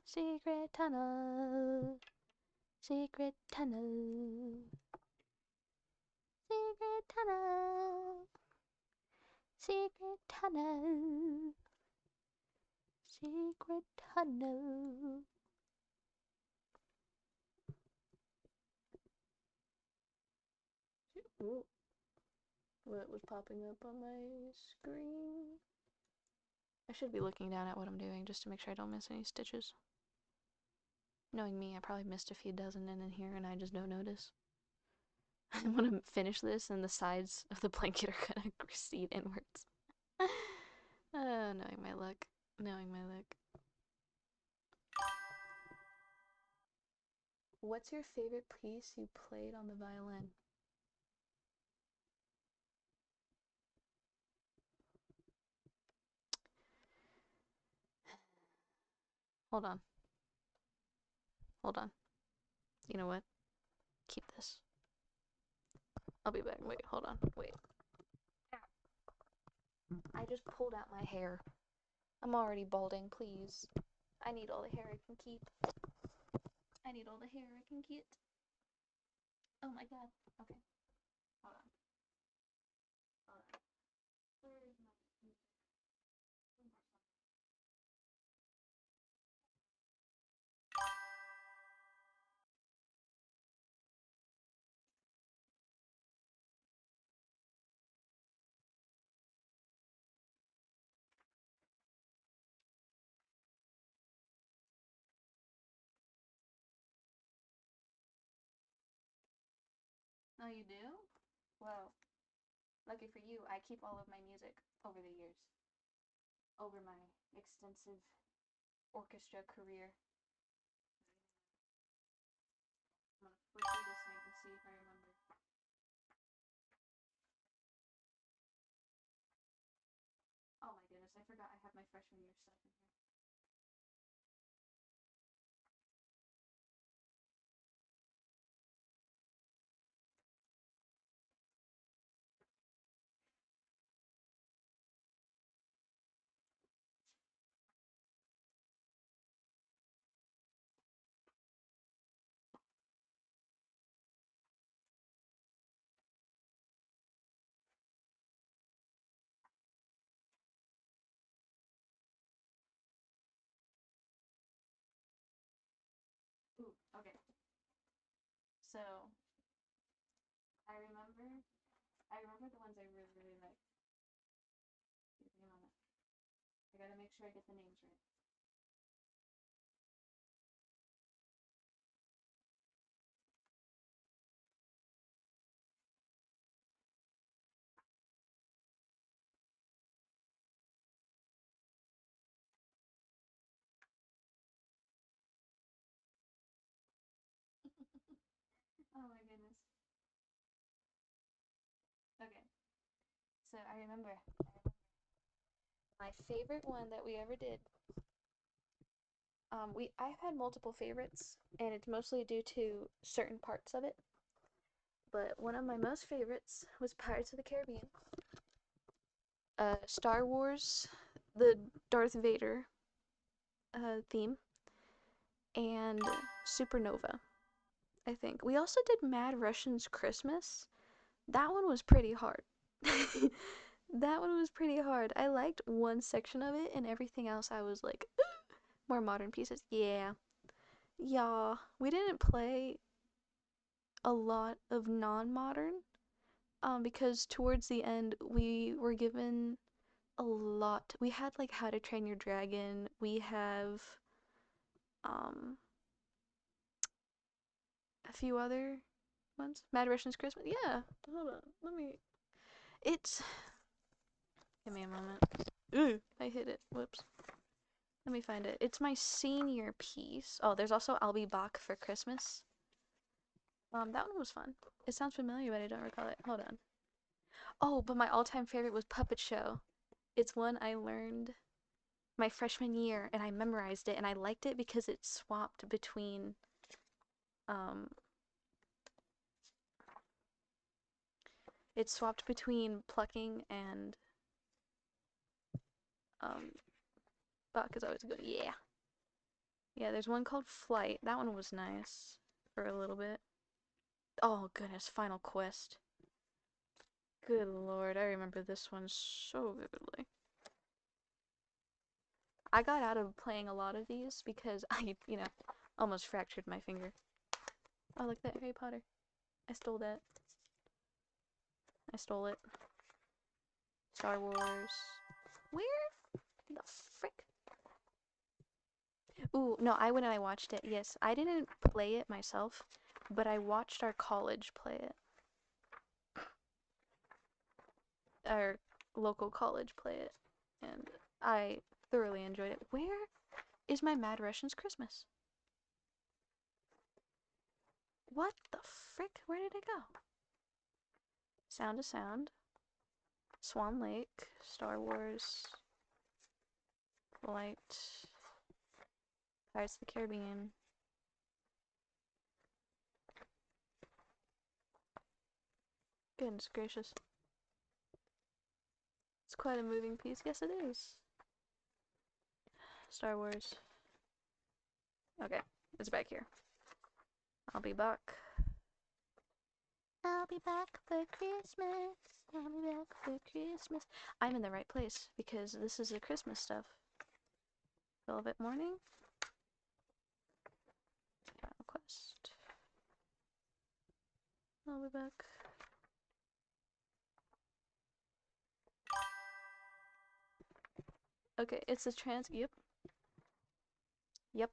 Speaker 1: Secret tunnel. Secret tunnel. Secret tunnel. Secret tunnel. Secret tunnel. Ooh. What was popping up on my screen? I should be looking down at what I'm doing just to make sure I don't miss any stitches. Knowing me, I probably missed a few dozen in here and I just don't notice. I'm gonna finish this and the sides of the blanket are gonna recede inwards. Knowing my luck. Knowing my luck. What's your favorite piece you played on the violin? Hold on. Hold on. You know what? Keep this. I'll be back. Wait, hold on. Wait. I just pulled out my hair. I'm already balding, please. I need all the hair I can keep. I need all the hair I can get. Oh my god. Okay. Hold on. Hold on. Where is my music? Oh, you do? Well, lucky for you, I keep all of my music over the years. Over my extensive orchestra career. I'm gonna flip through this thing and see if I remember. Oh my goodness, I forgot I have my freshman year stuff in here. Ooh, okay. So, I remember the ones I really, really like. Give me a moment. I gotta make sure I get the names right. Oh my goodness. Okay. So I remember my favorite one that we ever did. I've had multiple favorites, and it's mostly due to certain parts of it. But one of my most favorites was Pirates of the Caribbean, Star Wars, the Darth Vader theme, and Supernova. I think we also did Mad Russian's Christmas. That one was pretty hard. That one was pretty hard. I liked one section of it, and everything else I was like, more modern pieces. Yeah. Yeah. We didn't play a lot of non-modern because towards the end we were given a lot. We had like How to Train Your Dragon. We have um a few other ones. Mad Russian's Christmas. Yeah. Hold on. Let me. It's. Give me a moment. Ooh, I hit it. Whoops. Let me find it. It's my senior piece. Oh, there's also I'll Be Back for Christmas. That one was fun. It sounds familiar, but I don't recall it. Hold on. Oh, but my all-time favorite was Puppet Show. It's one I learned my freshman year, and I memorized it, and I liked it because um, it swapped between plucking and Buck is always good. Yeah. Yeah, there's one called Flight. That one was nice for a little bit. Oh goodness, Final Quest. Good lord, I remember this one so vividly. I got out of playing a lot of these because I, almost fractured my finger. Oh, look at that, Harry Potter. I stole that. I stole it. Star Wars. Where the frick? Ooh, no, I went and I watched it. Yes, I didn't play it myself, but I watched our college play it. Our local college play it, and I thoroughly enjoyed it. Where is my Mad Russians Christmas? What the frick? Where did it go? Sound of Sound, Swan Lake, Star Wars, Light, Pirates of the Caribbean. Goodness gracious. It's quite a moving piece. Yes, it is. Star Wars. Okay, it's back here. I'll be back. I'll be back for Christmas. I'll be back for Christmas. I'm in the right place because this is the Christmas stuff. Velvet Morning. Final Quest. I'll be back. Okay, it's a trans. Yep. Yep.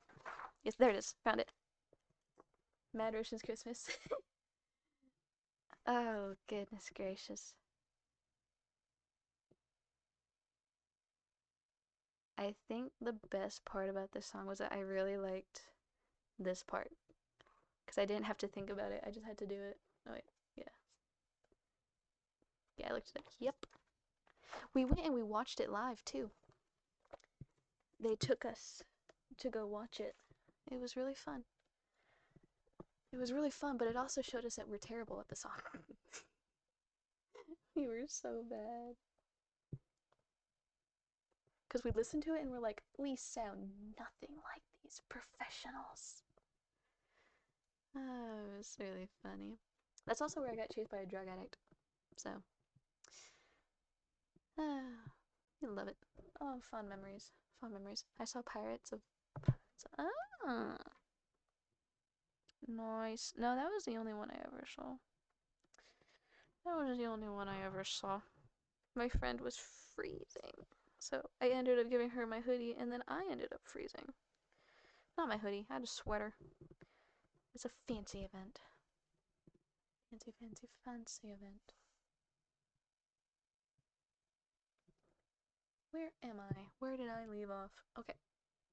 Speaker 1: Yes, there it is. Found it. Mad Russians Christmas. Oh, goodness gracious. I think the best part about this song was that I really liked this part. Because I didn't have to think about it. I just had to do it. Oh, wait. Yeah. Yeah, I looked it up. Yep. We went and we watched it live, too. They took us to go watch it. It was really fun. It was really fun, but it also showed us that we're terrible at the song. We were so bad. Because we listened to it and we're like, we sound nothing like these professionals. Oh, it was really funny. That's also where I got chased by a drug addict. So, you love it. Oh, fond memories. Fond memories. I saw Pirates of. Ah, nice. No, that was the only one I ever saw. That was the only one I ever saw. My friend was freezing. So I ended up giving her my hoodie, and then I ended up freezing. Not my hoodie, I had a sweater. It's a fancy event. Fancy, fancy, fancy event. Where am I? Where did I leave off? Okay,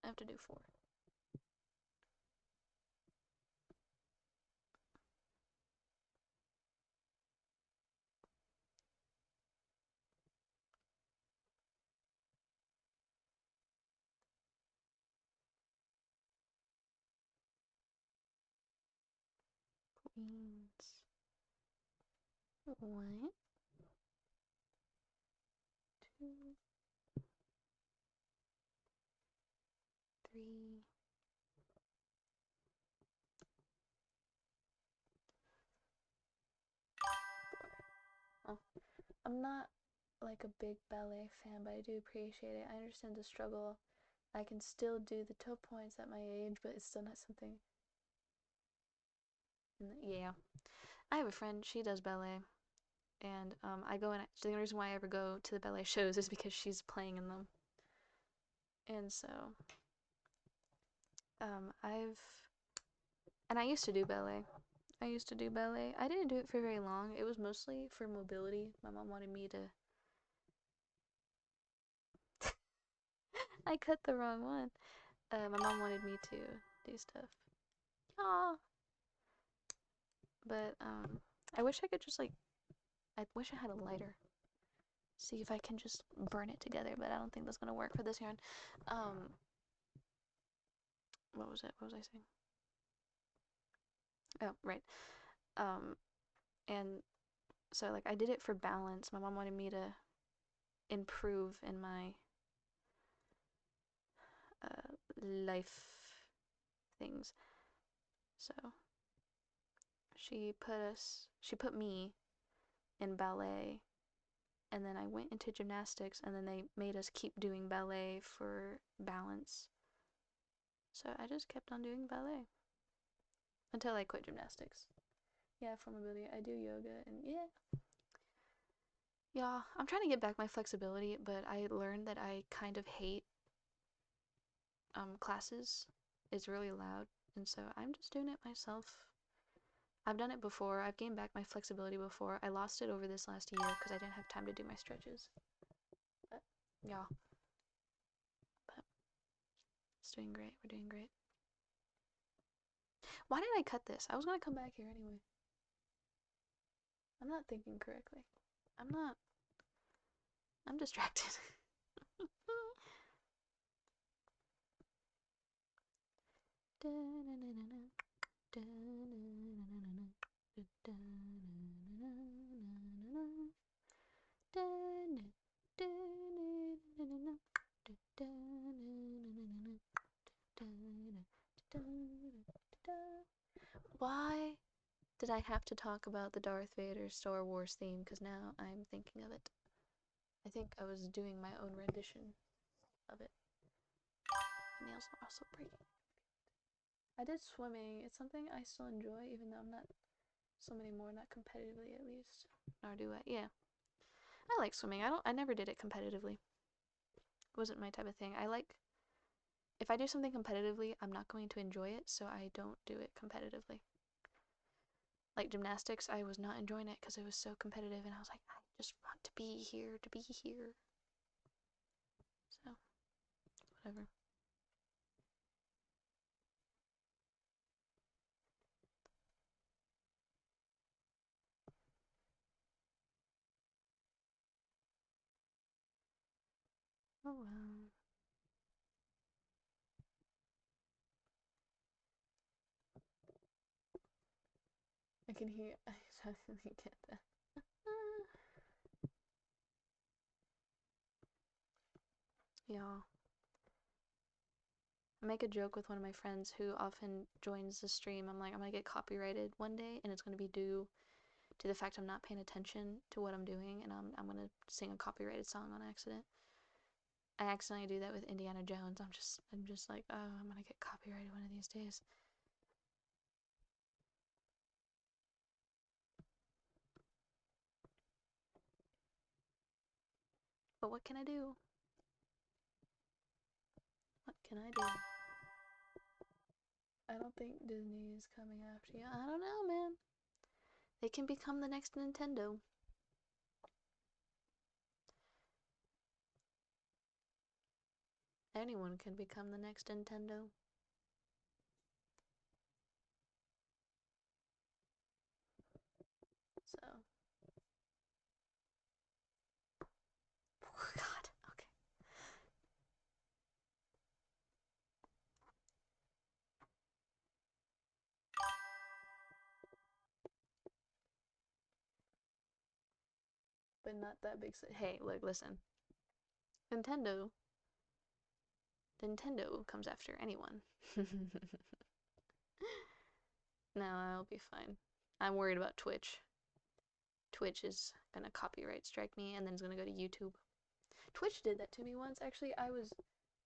Speaker 1: I have to do 4. Queens. 1, 2, 3. Oh, I'm not like a big ballet fan, but I do appreciate it. I understand the struggle. I can still do the toe points at my age, but it's still not something. Yeah, I have a friend. She does ballet, and I go and the only reason why I ever go to the ballet shows is because she's playing in them. And so, I've and I used to do ballet. I used to do ballet. I didn't do it for very long. It was mostly for mobility. My mom wanted me to. I cut the wrong one. My mom wanted me to do stuff. Aw. But I wish I could just like. I wish I had a lighter. See if I can just burn it together, but I don't think that's gonna work for this yarn. Um, what was it? What was I saying? Oh, right. Um, and so like I did it for balance. My mom wanted me to improve in my life things. So she put me in ballet, and then I went into gymnastics, and then they made us keep doing ballet for balance. So I just kept on doing ballet until I quit gymnastics. Yeah, for mobility, I do yoga, and yeah, I'm trying to get back my flexibility, but I learned that I kind of hate classes is really loud, and so I'm just doing it myself. I've done it before. I've gained back my flexibility before. I lost it over this last year because I didn't have time to do my stretches. But yeah, but it's doing great. We're doing great. Why did I cut this? I was gonna come back here anyway. I'm not thinking correctly. I'm not. I'm distracted. Why did I have to talk about the Darth Vader Star Wars theme? Because now I'm thinking of it. I think I was doing my own rendition of it. My nails are also breaking. I did swimming. It's something I still enjoy, even though I'm not swim anymore, not competitively at least. Nor do I. Yeah. I like swimming. I never did it competitively. It wasn't my type of thing. If I do something competitively, I'm not going to enjoy it, so I don't do it competitively. Like gymnastics, I was not enjoying it because it was so competitive, and I was like, I just want to be here, to be here. So, whatever. Oh well. I can hear. I definitely get that. Yeah. I make a joke with one of my friends who often joins the stream. I'm like, I'm gonna get copyrighted one day, and it's gonna be due to the fact I'm not paying attention to what I'm doing, and I'm gonna sing a copyrighted song on accident. I accidentally do that with Indiana Jones. I'm just like, oh, I'm gonna get copyrighted one of these days. But what can I do? What can I do? I don't think Disney is coming after you. I don't know, man. They can become the next Nintendo. Anyone can become the next Nintendo. So. Oh, God. Okay. But not that big. Hey, look, listen. Nintendo. Nintendo comes after anyone. No, I'll be fine. I'm worried about Twitch. Twitch is gonna copyright strike me, and then it's gonna go to YouTube. Twitch did that to me once. Actually, I was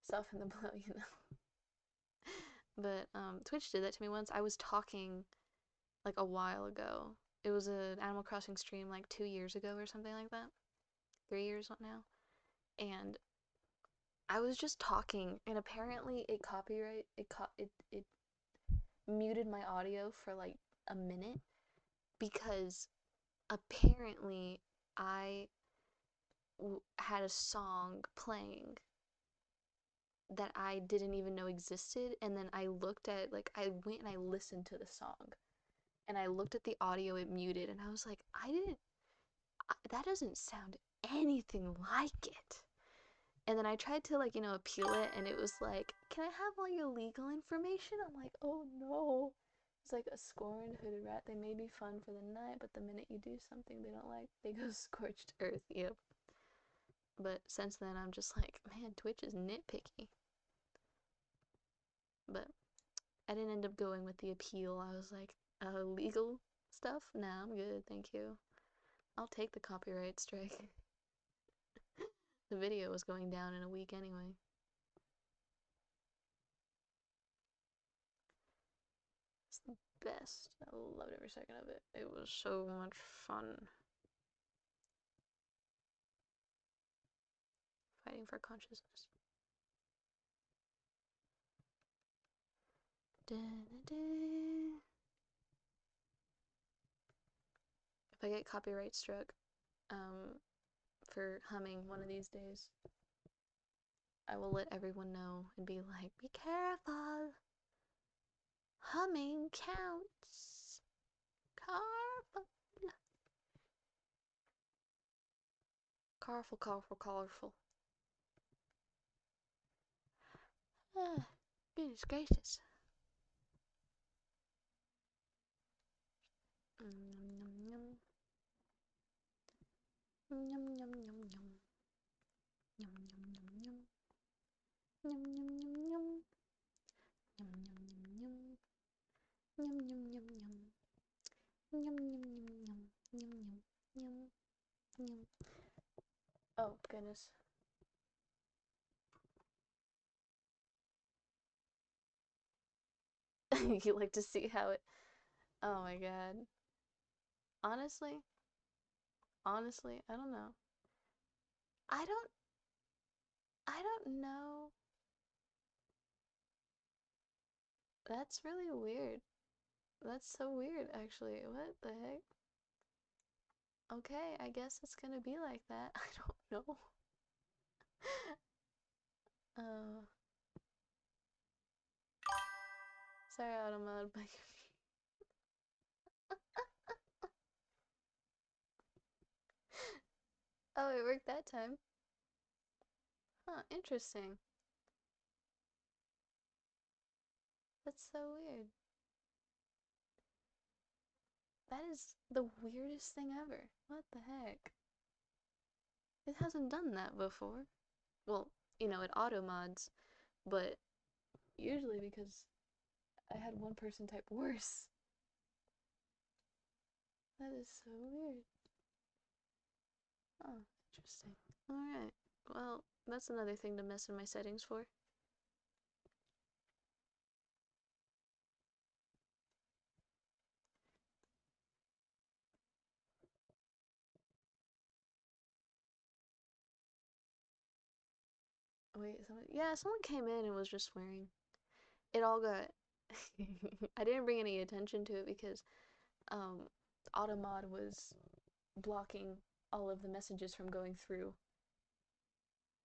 Speaker 1: self in the blow, you know. But Twitch did that to me once. I was talking like a while ago. It was an Animal Crossing stream like 2 years ago or something like that. 3 years now. And I was just talking, and apparently it muted my audio for like a minute because apparently I had a song playing that I didn't even know existed, and then I went and I listened to the song, and I looked at the audio it muted, and I was like, that doesn't sound anything like it. And then I tried to appeal it, and it was like, can I have all your legal information? I'm like, oh no. It's like a scorned hooded rat. They may be fun for the night, but the minute you do something they don't like, they go scorched earth. Yep. But since then, I'm just like, man, Twitch is nitpicky. But I didn't end up going with the appeal. I was like, legal stuff? Nah, I'm good, thank you. I'll take the copyright strike. The video was going down in a week anyway. It's the best. I loved every second of it. It was so much fun. Fighting for consciousness. If I get copyright struck for humming one of these days, I will let everyone know and be like, be careful! Humming counts! Careful! Careful, careful, careful. Ah, goodness gracious. Yum, yum, yum, yum, yum, yum, yum. Yum, yum, yum, yum. Yum, yum, yum, yum. Yum, yum, yum, yum. Yum, yum, yum, yum. Yum, yum, yum, yum. Yum, yum, yum, yum. Oh, goodness. You like to see how it. Oh my god. Honestly, honestly, I don't know. I don't. I don't know. That's really weird. That's so weird, actually. What the heck? Okay, I guess it's gonna be like that. I don't know. uh, sorry, Automod, but oh, it worked that time. Huh, interesting. That's so weird. That is the weirdest thing ever. What the heck? It hasn't done that before. Well, it auto mods, but usually because I had one person type worse. That is so weird. Oh, interesting. Alright. Well, that's another thing to mess in my settings for. Wait, someone came in and was just swearing. It all got. I didn't bring any attention to it because um, Automod was blocking all of the messages from going through.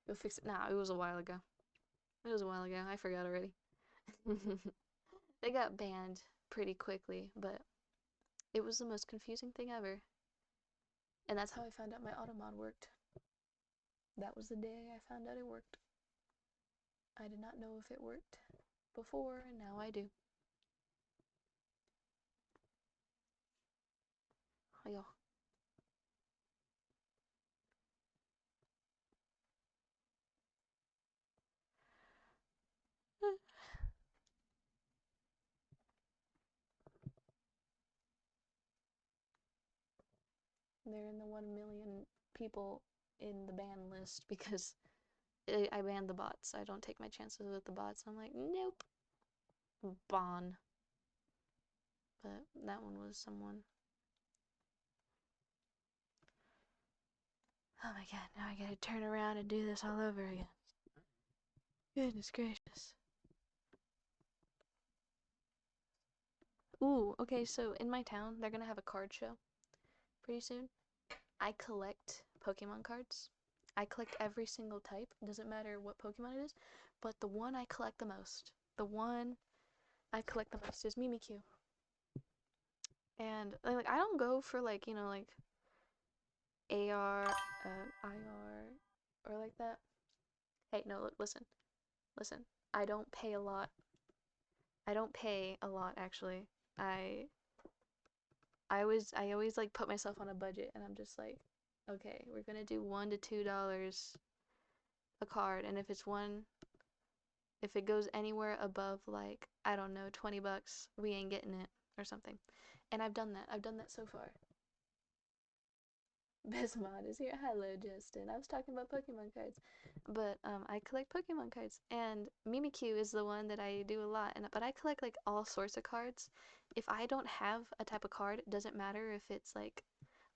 Speaker 1: You'll fix it. Nah, it was a while ago. It was a while ago. I forgot already. They got banned pretty quickly, but it was the most confusing thing ever. And that's how I found out my Automod worked. That was the day I found out it worked. I did not know if it worked before, and now I do. Hiya. They're in the 1 million people in the ban list because I banned the bots. I don't take my chances with the bots. I'm like, nope. Bon. But that one was someone. Oh my god, now I gotta turn around and do this all over again. Goodness gracious. Ooh, okay, so in my town, they're gonna have a card show pretty soon. I collect Pokemon cards. I collect every single type. It doesn't matter what Pokemon it is, but the one I collect the most, the one I collect the most is Mimikyu. And like I don't go for like, like AR, IR, or like that. Hey, no, look, listen, listen. I don't pay a lot. I don't pay a lot actually. I I always like put myself on a budget, and I'm just like, okay, we're gonna do $1 to $2 a card, and if it goes anywhere above like I don't know, $20, we ain't getting it or something. And I've done that. I've done that so far. Bismod is here. Hello, Justin. I was talking about Pokemon cards, but I collect Pokemon cards, and Mimikyu is the one that I do a lot. But I collect like all sorts of cards. If I don't have a type of card, it doesn't matter if it's like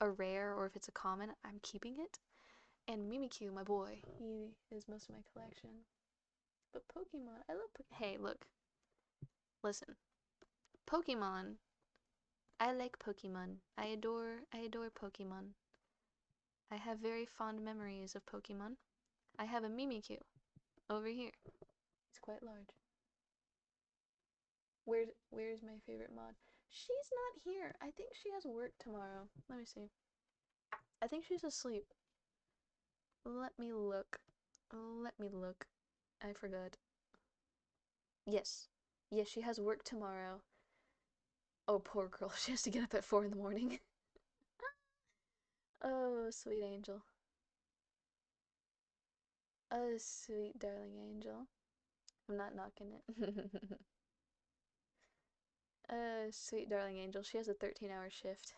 Speaker 1: a rare or if it's a common. I'm keeping it. And Mimikyu, my boy, he is most of my collection. But Pokemon, I love. Hey, look. Listen, Pokemon. I like Pokemon. I adore Pokemon. I have very fond memories of Pokemon. I have a Mimikyu over here. It's quite large. Where's my favorite mod? She's not here. I think she has work tomorrow. Let me see. I think she's asleep. Let me look. Let me look. I forgot. Yes. Yes, she has work tomorrow. Oh, poor girl. She has to get up at 4 in the morning. Oh, sweet angel. Oh, sweet darling angel. I'm not knocking it. Sweet darling angel. She has a 13-hour shift.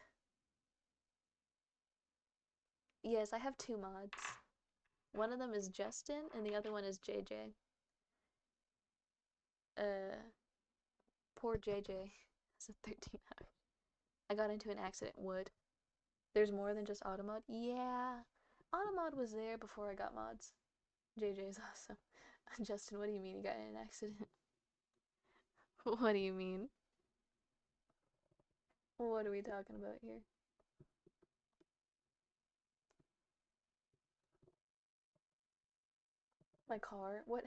Speaker 1: Yes, I have 2 mods. One of them is Justin, and the other one is JJ. Uh, Poor JJ. It's a 13 hour. I got into an accident. Wood. There's more than just Automod? Yeah. Automod was there before I got mods. JJ is awesome. Justin, what do you mean you got in an accident? What do you mean? What are we talking about here? My car? What?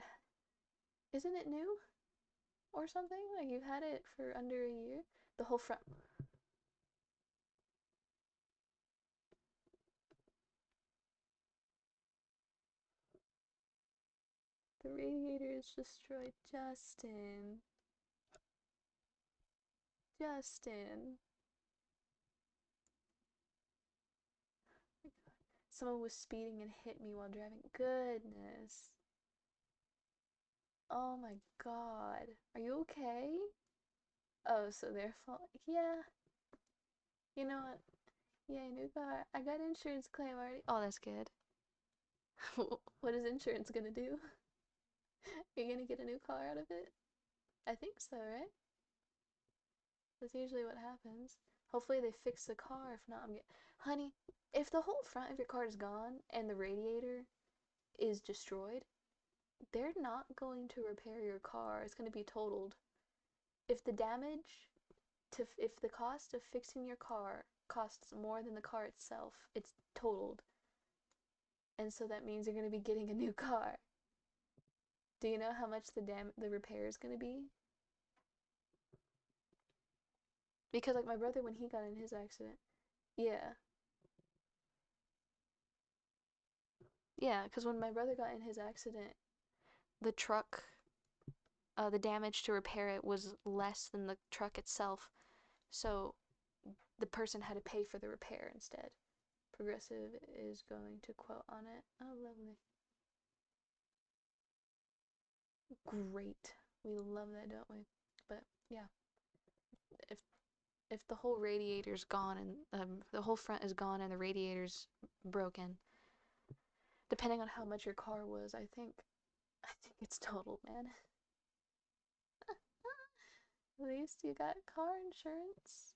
Speaker 1: Isn't it new? Or something? Like you've had it for under a year? The whole front. The radiator is destroyed. Justin. Justin. Someone was speeding and hit me while driving. Goodness. Oh my god. Are you okay? Oh, so their fault. Yeah. You know what? Yeah, new car. I got insurance claim already. Oh, that's good. What is insurance gonna do? You're gonna get a new car out of it? I think so, right? That's usually what happens. Hopefully they fix the car. If not, I'm get. Honey, if the whole front of your car is gone and the radiator is destroyed, they're not going to repair your car. It's going to be totaled. If the damage if the cost of fixing your car costs more than the car itself, it's totaled. And so that means you're going to be getting a new car. Do you know how much the repair is going to be? Because like my brother when he got in his accident. Yeah. Yeah, because when my brother got in his accident, the truck, the damage to repair it was less than the truck itself. So the person had to pay for the repair instead. Progressive is going to quote on it. Oh, lovely. Great. We love that, don't we? But yeah, if if the whole radiator's gone and the whole front is gone and the radiator's broken, depending on how much your car was, I think it's total, man. At least you got car insurance.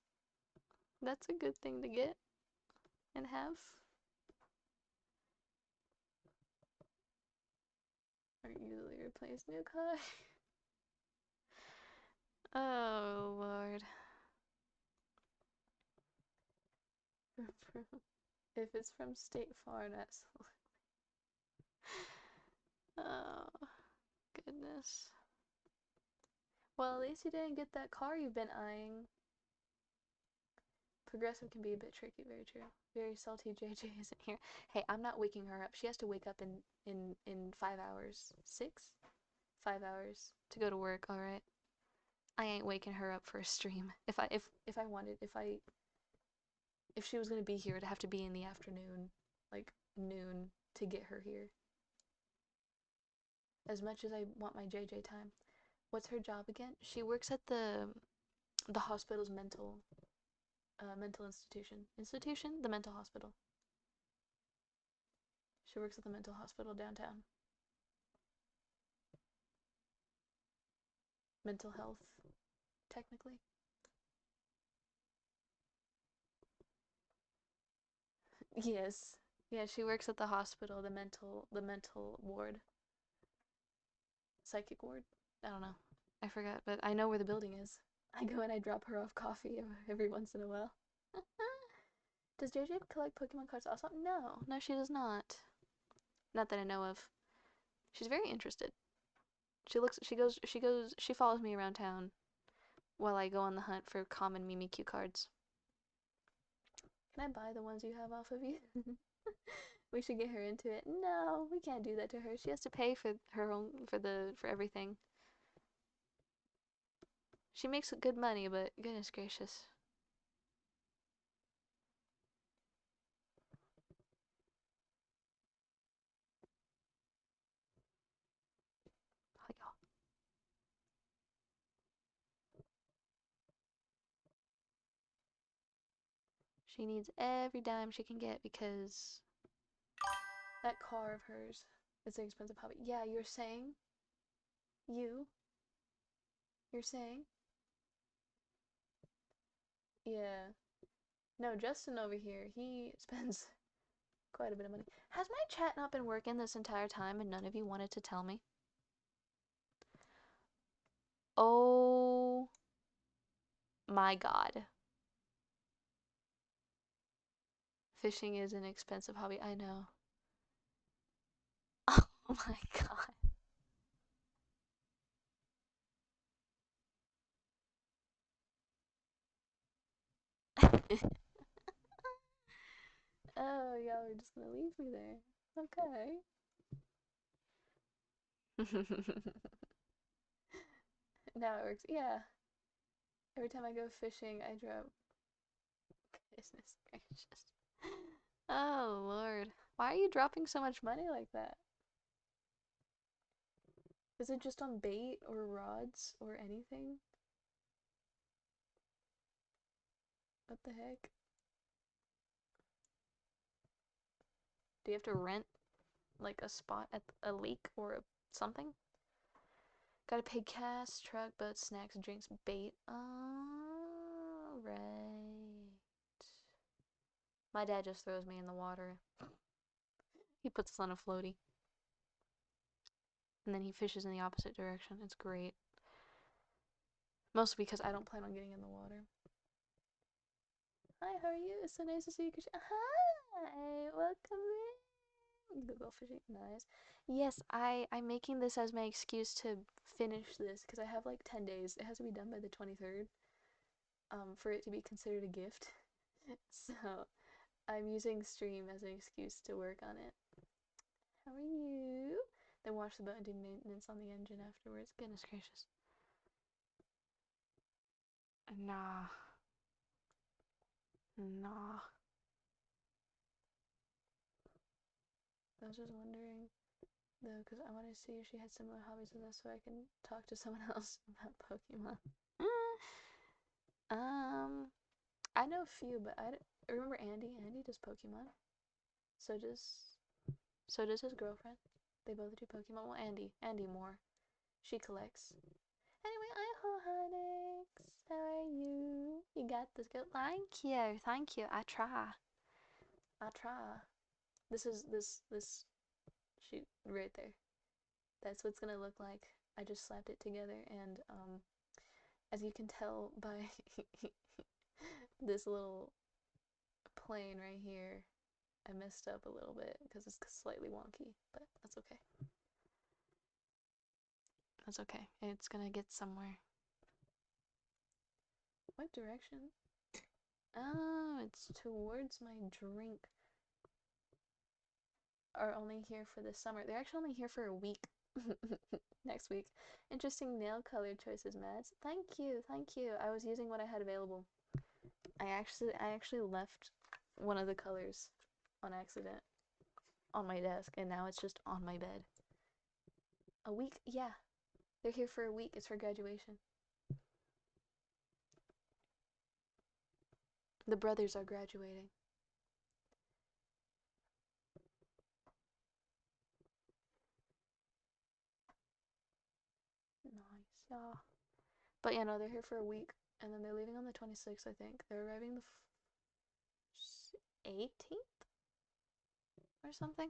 Speaker 1: That's a good thing to get and have. Or easily replace new car. Oh Lord. If it's from State Farm, that's oh goodness. Well, at least you didn't get that car you've been eyeing. Progressive can be a bit tricky, very true. Very salty JJ isn't here. Hey, I'm not waking her up. She has to wake up in 5 hours. 6? 5 hours to go to work, alright? I ain't waking her up for a stream. If she was gonna be here, it'd have to be in the afternoon, like noon, to get her here. As much as I want my JJ time. What's her job again? She works at the hospital's mental institution, the mental hospital. She works at the mental hospital downtown. Mental health, technically. Yes. Yeah, she works at the hospital, the mental ward, psychic ward. I don't know. I forgot, but I know where the building is. I go and I drop her off coffee every once in a while. Does JJ collect Pokemon cards also? No, no, she does not. Not that I know of. She's very interested. She follows me around town while I go on the hunt for common Mimikyu cards. Can I buy the ones you have off of you? We should get her into it. No, we can't do that to her. She has to pay for her own for everything. She makes good money, but goodness gracious. She needs every dime she can get because that car of hers is an expensive hobby. Yeah, you're saying? You? You're saying? Yeah. No, Justin over here, he spends quite a bit of money. Has my chat not been working this entire time and none of you wanted to tell me? Oh my god. Fishing is an expensive hobby, I know. Oh my god. Oh, y'all are just gonna leave me there. Okay. Now it works. Yeah. Every time I go fishing, I drop. Goodness gracious. Oh, Lord. Why are you dropping so much money like that? Is it just on bait or rods or anything? What the heck? Do you have to rent like a spot at a lake or something? Gotta pay cast, truck, boat, snacks, drinks, bait. Alright. My dad just throws me in the water. He puts us on a floaty. And then he fishes in the opposite direction. It's great. Mostly because I don't plan on getting in the water. Hi, how are you? It's so nice to see you. Hi, welcome in. You go fishing. Nice. Yes, I'm making this as my excuse to finish this because I have like 10 days. It has to be done by the 23rd for it to be considered a gift. So I'm using stream as an excuse to work on it. How are you? Then wash the boat and do maintenance on the engine afterwards. Goodness gracious. Nah. Nah. I was just wondering, though, because I want to see if she had similar hobbies to this so I can talk to someone else about Pokemon. I know a few, but I remember Andy. Andy does Pokemon. So does his girlfriend. They both do Pokemon. Well, Andy more. She collects. Anyway, Honix. How are you? You got this good. Thank you. I try. This is this shoot right there. That's what it's gonna look like. I just slapped it together, and as you can tell by this little plane right here, I messed up a little bit because it's slightly wonky, but that's okay. That's okay. It's gonna get somewhere. What direction? Oh, it's towards my drink. Are only here for the summer. They're actually only here for a week. Next week. Interesting nail color choices, Mads. Thank you, thank you. I was using what I had available. I actually left one of the colors on accident on my desk, and now it's just on my bed. A week? Yeah. They're here for a week. It's for graduation. The brothers are graduating. Nice, yeah. But yeah, no, they're here for a week, and then they're leaving on the 26th, I think. They're arriving the 18th or something.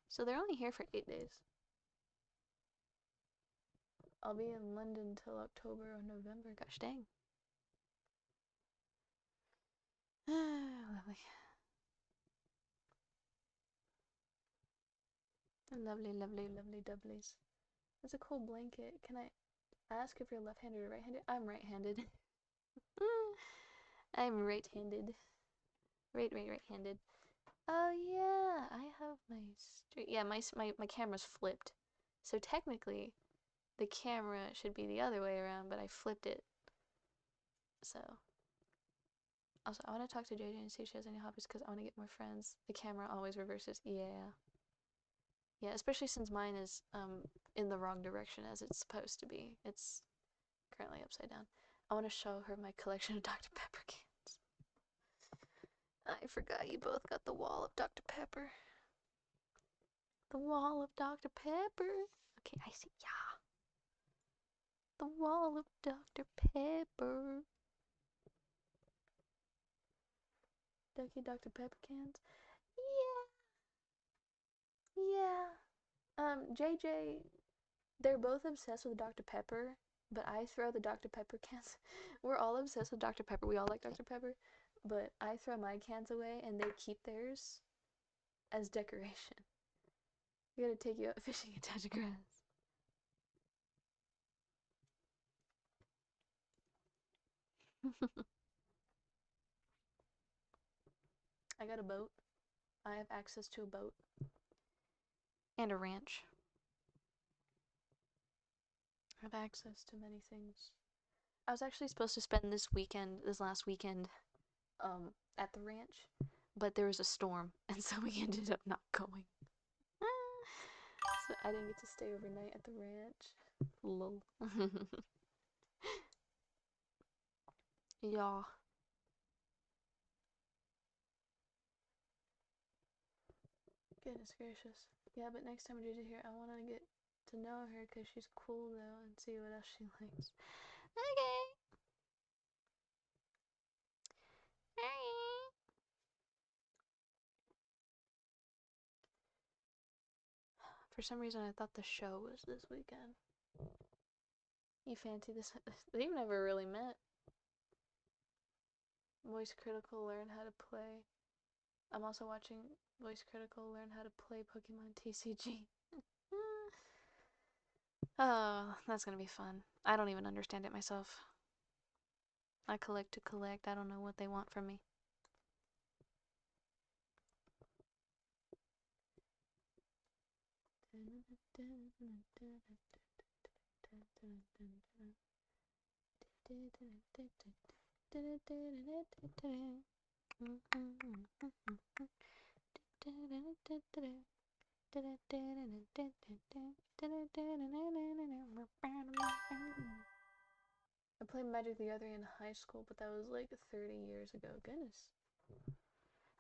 Speaker 1: So they're only here for 8 days. I'll be in London till October or November. Gosh dang. Lovely. Lovely, lovely, lovely doublies. That's a cool blanket. Can I ask if you're left-handed or right-handed? I'm right-handed. I'm right-handed. Right-handed. Oh yeah, I have my straight. Yeah, my camera's flipped. So technically, the camera should be the other way around, but I flipped it. So, also, I want to talk to JJ and see if she has any hobbies because I want to get more friends. The camera always reverses. Yeah. Yeah, especially since mine is in the wrong direction as it's supposed to be. It's currently upside down. I want to show her my collection of Dr. Pepper cans. I forgot you both got the wall of Dr. Pepper. The wall of Dr. Pepper. Okay, I see. Yeah. The wall of Dr. Pepper. Ducky Dr. Pepper cans. Yeah. Yeah. JJ, they're both obsessed with Dr. Pepper, but I throw the Dr. Pepper cans. We're all obsessed with Dr. Pepper. We all like Dr. Pepper, but I throw my cans away and they keep theirs as decoration. We gotta take you out fishing and touch grass. I got a boat. I have access to a boat. And a ranch. I have access to many things. I was actually supposed to spend this last weekend, at the ranch, but there was a storm, and so we ended up not going. So I didn't get to stay overnight at the ranch. Lol. Yeah. Goodness gracious. Yeah, but next time JJ's here, I want to get to know her because she's cool though and see what else she likes. Okay. Alright. For some reason, I thought the show was this weekend. You fancy this? They've never really met. Voice Critical learn how to play. I'm also watching Voice Critical learn how to play Pokemon TCG. Oh, that's gonna be fun. I don't even understand it myself. I collect to collect. I don't know what they want from me. I played Magic the Gathering in high school, but that was like 30 years ago. Goodness.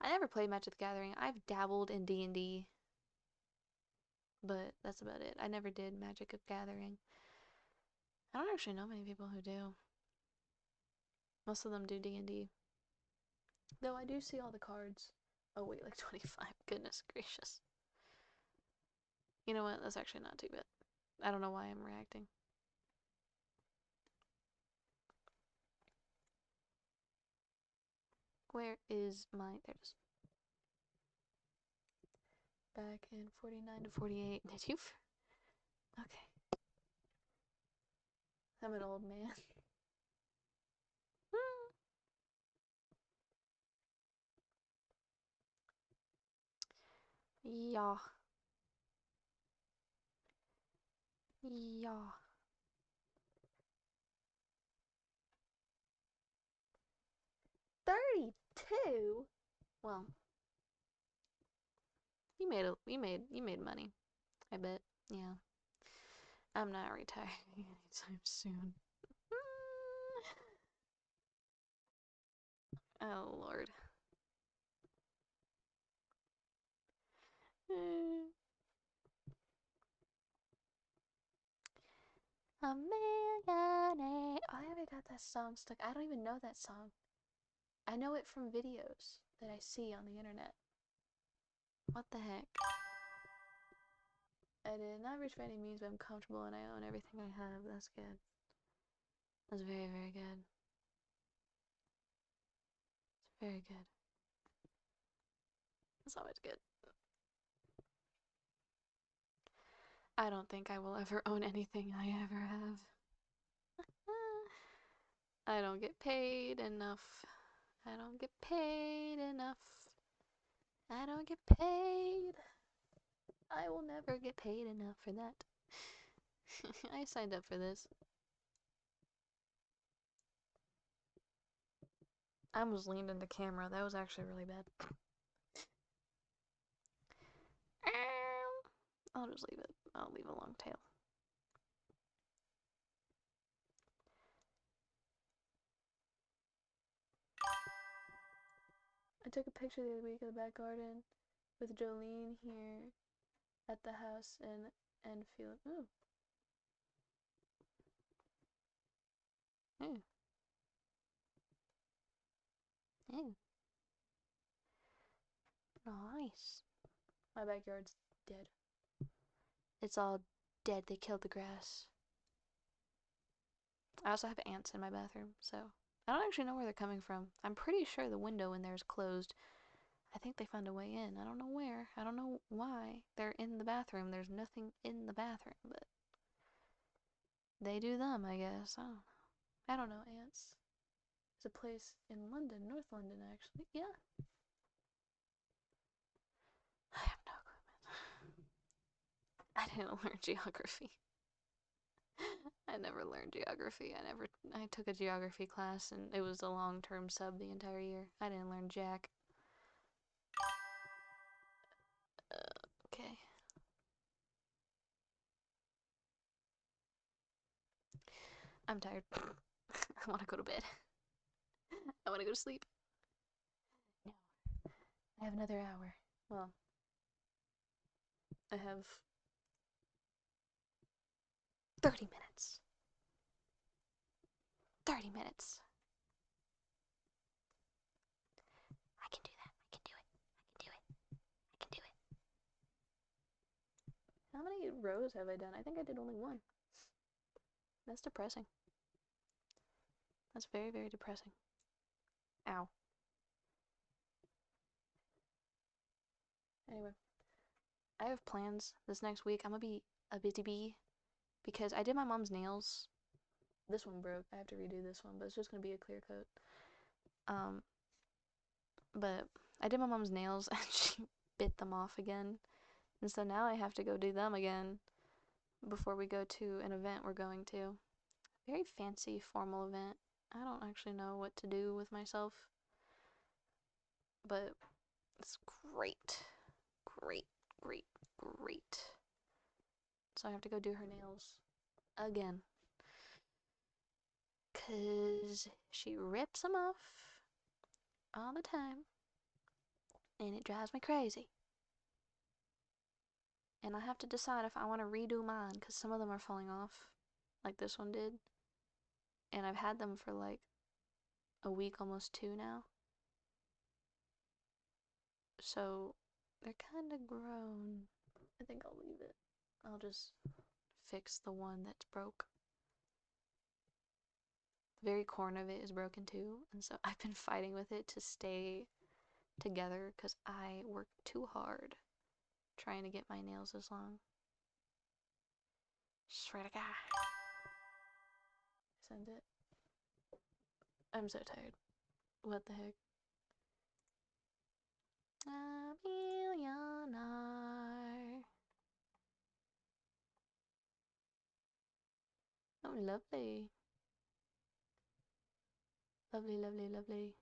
Speaker 1: I never played Magic the Gathering. I've dabbled in D&D, but that's about it. I never did Magic the Gathering. I don't actually know many people who do. Most of them do D&D. Though I do see all the cards. Oh wait, like 25. Goodness gracious. You know what? That's actually not too bad. I don't know why I'm reacting. Where is my... There it is. Back in 49 to 48. Did you... Okay. I'm an old man. Yeah. Yeah. 32? Well, you made money. I bet. Yeah. I'm not retiring anytime soon. Oh Lord. A millionaire. I haven't got that song stuck. I don't even know that song. I know it from videos that I see on the internet. What the heck? I did not rich by any means, but I'm comfortable and I own everything I have. That's good. That's very, very good. It's very good. It's always good. I don't think I will ever own anything I ever have. I don't get paid enough. I don't get paid enough. I don't get paid. I will never get paid enough for that. I signed up for this. I almost leaned in the camera. That was actually really bad. I'll just leave it. I'll leave a long tail. I took a picture the other week of the back garden with Jolene here at the house and feel ooh. Ooh. Ooh. Nice. My backyard's dead. It's all dead. They killed the grass. I also have ants in my bathroom, so I don't actually know where they're coming from. I'm pretty sure the window in there is closed. I think they found a way in. I don't know where. I don't know why. They're in the bathroom. There's nothing in the bathroom, but they do them, I guess. I don't know, ants. There's a place in London, North London, actually. Yeah. I have no clue. I didn't learn geography. I never learned geography. I took a geography class and it was a long-term sub the entire year. I didn't learn jack. Okay. I'm tired. I want to go to bed. I want to go to sleep. No. I have another hour. Well, I have 30 minutes. 30 minutes. I can do that. I can do it. I can do it. I can do it. How many rows have I done? I think I did only one. That's depressing. That's very, very depressing. Ow. Anyway, I have plans this next week. I'm gonna be a busy bee because I did my mom's nails. This one broke. I have to redo this one, but it's just gonna be a clear coat. But I did my mom's nails and she bit them off again. And so now I have to go do them again before we go to an event we're going to. Very fancy, formal event. I don't actually know what to do with myself. But it's great. Great, great, great. So I have to go do her nails again. 'Cause she rips them off all the time. And it drives me crazy. And I have to decide if I want to redo mine because some of them are falling off. Like this one did. And I've had them for like a week, almost 2 now. So they're kind of grown. I think I'll leave it. I'll just fix the one that's broke. The very corner of it is broken too, and so I've been fighting with it to stay together because I work too hard trying to get my nails as long. Swear to God. Send it. I'm so tired. What the heck? A millionaire. Oh, lovely. Lovely, lovely, lovely.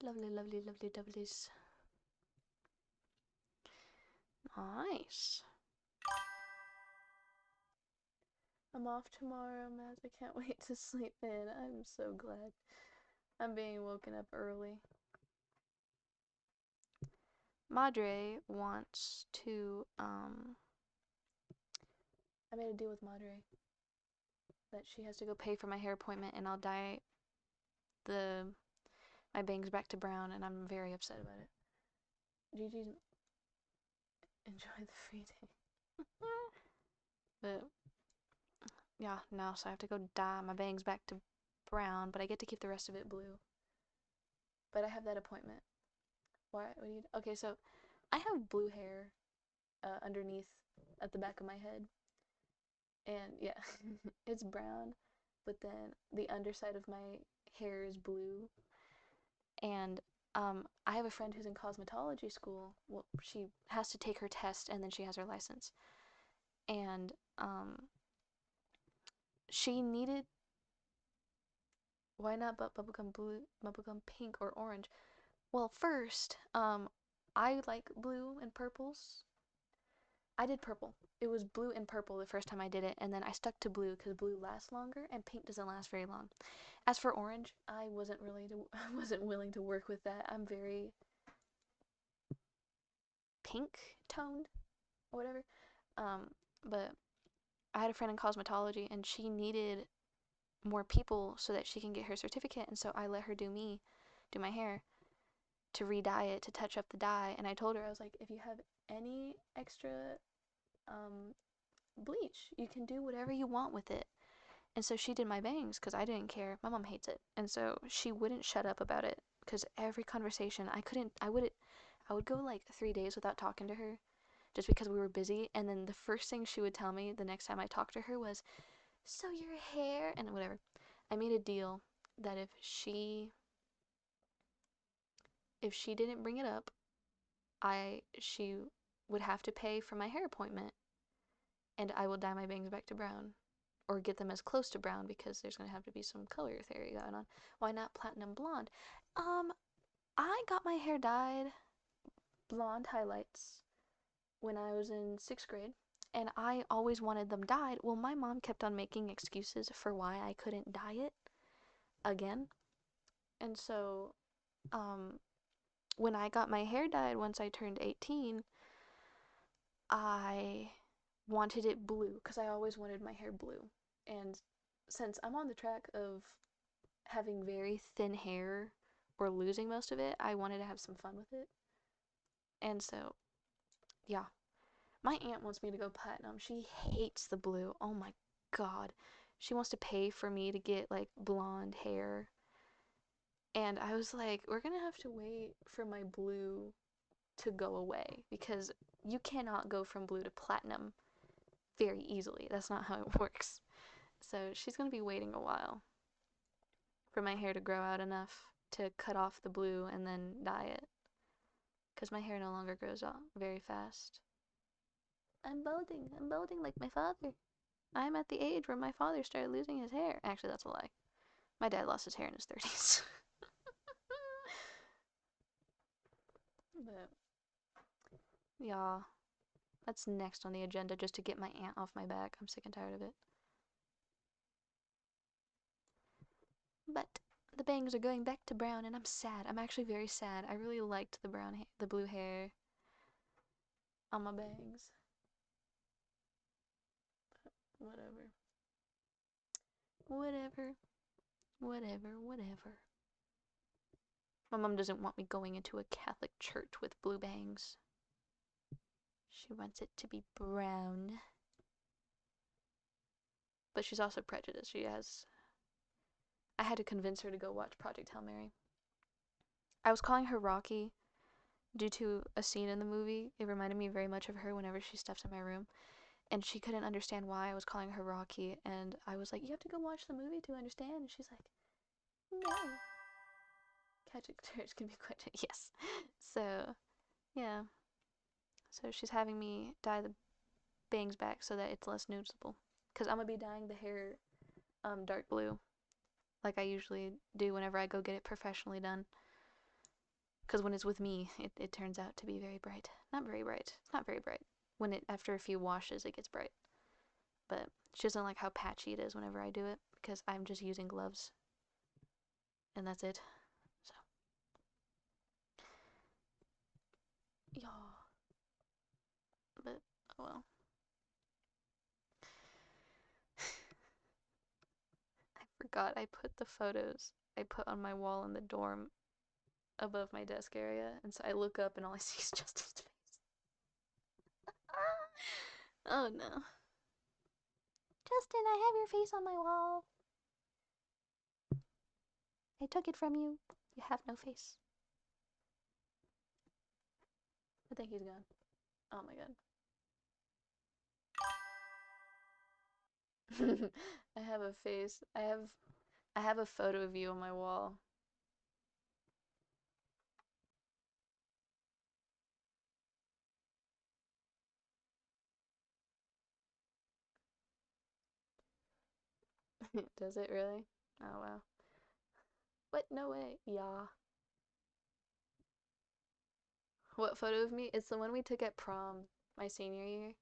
Speaker 1: Lovely, lovely, lovely, lovelies. Nice. I'm off tomorrow, Maz. I can't wait to sleep in. I'm so glad. I'm being woken up early. Madre wants to, I made a deal with Madre that she has to go pay for my hair appointment and I'll dye the my bangs back to brown, and I'm very upset about it. Gigi's enjoy the free day. But yeah, no, so I have to go dye my bangs back to brown, but I get to keep the rest of it blue. But I have that appointment. What do you? Okay, so I have blue hair underneath at the back of my head, and yeah, it's brown, but then the underside of my hair is blue, and I have a friend who's in cosmetology school. Well, she has to take her test and then she has her license, and she needed, why not but bubblegum blue, bubblegum pink or orange? Well, first, I like blue and purples. I did purple. It was blue and purple the first time I did it, and then I stuck to blue because blue lasts longer and pink doesn't last very long. As for orange, I wasn't really I wasn't willing to work with that. I'm very pink toned or whatever. But I had a friend in cosmetology and she needed more people so that she can get her certificate, and so I let her do my hair to re-dye it, to touch up the dye. And I told her, I was like, if you have any extra um, bleach, you can do whatever you want with it. And so she did my bangs because I didn't care. My mom hates it, and so she wouldn't shut up about it. Because every conversation, I would go like 3 days without talking to her, just because we were busy. And then the first thing she would tell me the next time I talked to her was, "So your hair," and whatever. I made a deal that if she didn't bring it up, she would have to pay for my hair appointment, and I will dye my bangs back to brown, or get them as close to brown because there's gonna have to be some color theory going on. Why not platinum blonde? Um, I got my hair dyed blonde highlights when I was in 6th grade, and I always wanted them dyed. Well, my mom kept on making excuses for why I couldn't dye it again, and so um, when I got my hair dyed once I turned 18, I wanted it blue because I always wanted my hair blue. And since I'm on the track of having very thin hair or losing most of it, I wanted to have some fun with it. And so, yeah. My aunt wants me to go platinum. She hates the blue. Oh my god. She wants to pay for me to get like blonde hair. And I was like, we're gonna have to wait for my blue to go away because you cannot go from blue to platinum very easily. That's not how it works. So she's gonna be waiting a while for my hair to grow out enough to cut off the blue and then dye it. Because my hair no longer grows out very fast. I'm balding. I'm balding like my father. I'm at the age where my father started losing his hair. Actually, that's a lie. My dad lost his hair in his 30s. But, yeah, that's next on the agenda just to get my aunt off my back. I'm sick and tired of it. But the bangs are going back to brown, and I'm sad. I'm actually very sad. I really liked the blue hair on my bangs. But whatever. Whatever. Whatever. Whatever. My mom doesn't want me going into a Catholic church with blue bangs. She wants it to be brown. But she's also prejudiced. I had to convince her to go watch Project Hail Mary. I was calling her Rocky due to a scene in the movie. It reminded me very much of her whenever she steps in my room. And she couldn't understand why I was calling her Rocky. And I was like, you have to go watch the movie to understand. And she's like, no. Catholic church can be quite. Yes. So, yeah. So she's having me dye the bangs back so that it's less noticeable. Because I'm going to be dyeing the hair dark blue, like I usually do whenever I go get it professionally done. Because when it's with me, it turns out to be very bright. Not very bright. It's not very bright. After a few washes, it gets bright. But she doesn't like how patchy it is whenever I do it, because I'm just using gloves. And that's it. So. Yeah. But, oh well. I forgot I put the photos I put on my wall in the dorm above my desk area, and so I look up and all I see is Justin's face. Oh no. Justin, I have your face on my wall. I took it from you. You have no face. I think he's gone. Oh my god. I have a face. I have a photo of you on my wall. Does it really? Oh wow. What? No way. Yeah. What photo of me? It's the one we took at prom my senior year.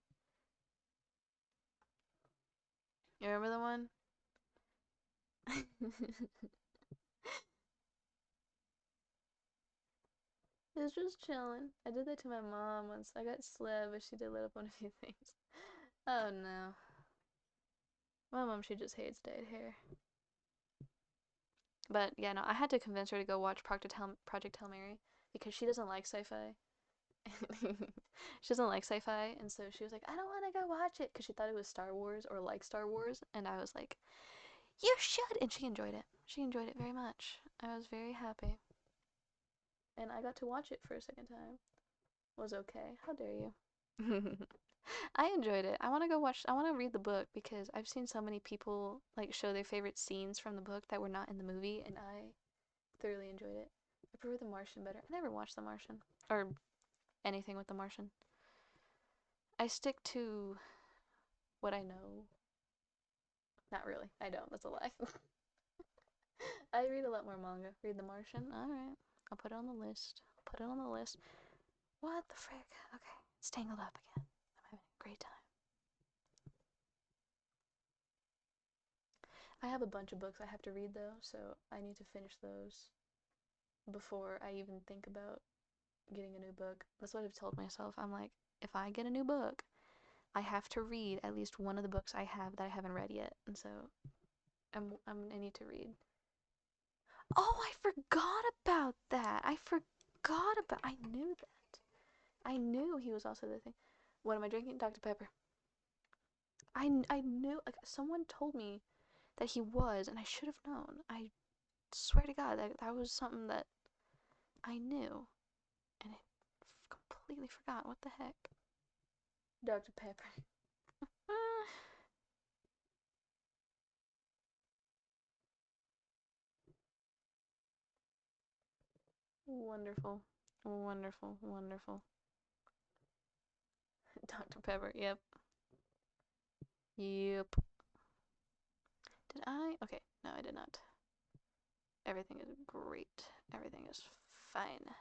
Speaker 1: You remember the one? It was just chilling. I did that to my mom once. I got sleb, but she did let up on a few things. Oh no. My mom, she just hates dyed hair. But yeah, no, I had to convince her to go watch Project Hail Mary because she doesn't like sci-fi. She doesn't like sci-fi, and so she was like, I don't want to go watch it because she thought it was Star Wars or like Star Wars, and I was like, you should, and she enjoyed it. She enjoyed it very much. I was very happy, and I got to watch it for a second time. Was okay. How dare you? I enjoyed it. I want to go watch. I want to read the book because I've seen so many people like show their favorite scenes from the book that were not in the movie, and I thoroughly enjoyed it. I prefer The Martian better. I never watched The Martian or anything with The Martian. I stick to what I know. Not really. I don't. That's a lie. I read a lot more manga. Read The Martian. All right. I'll put it on the list. I'll put it on the list. What the frick? Okay. It's tangled up again. I'm having a great time. I have a bunch of books I have to read though, so I need to finish those before I even think about getting a new book. That's what I've told myself. I'm like, if I get a new book, I have to read at least one of the books I have that I haven't read yet. And so I need to read. Oh, I forgot about that. I knew that. I knew he was also the thing. What am I drinking? Dr. Pepper. I knew, like, someone told me that he was, and I should have known. I swear to God, that was something that I knew, and I completely forgot. What the heck? Dr. Pepper. Wonderful. Wonderful. Wonderful. Dr. Pepper, yep. Yep. Did I? Okay, no, I did not. Everything is great. Everything is fine.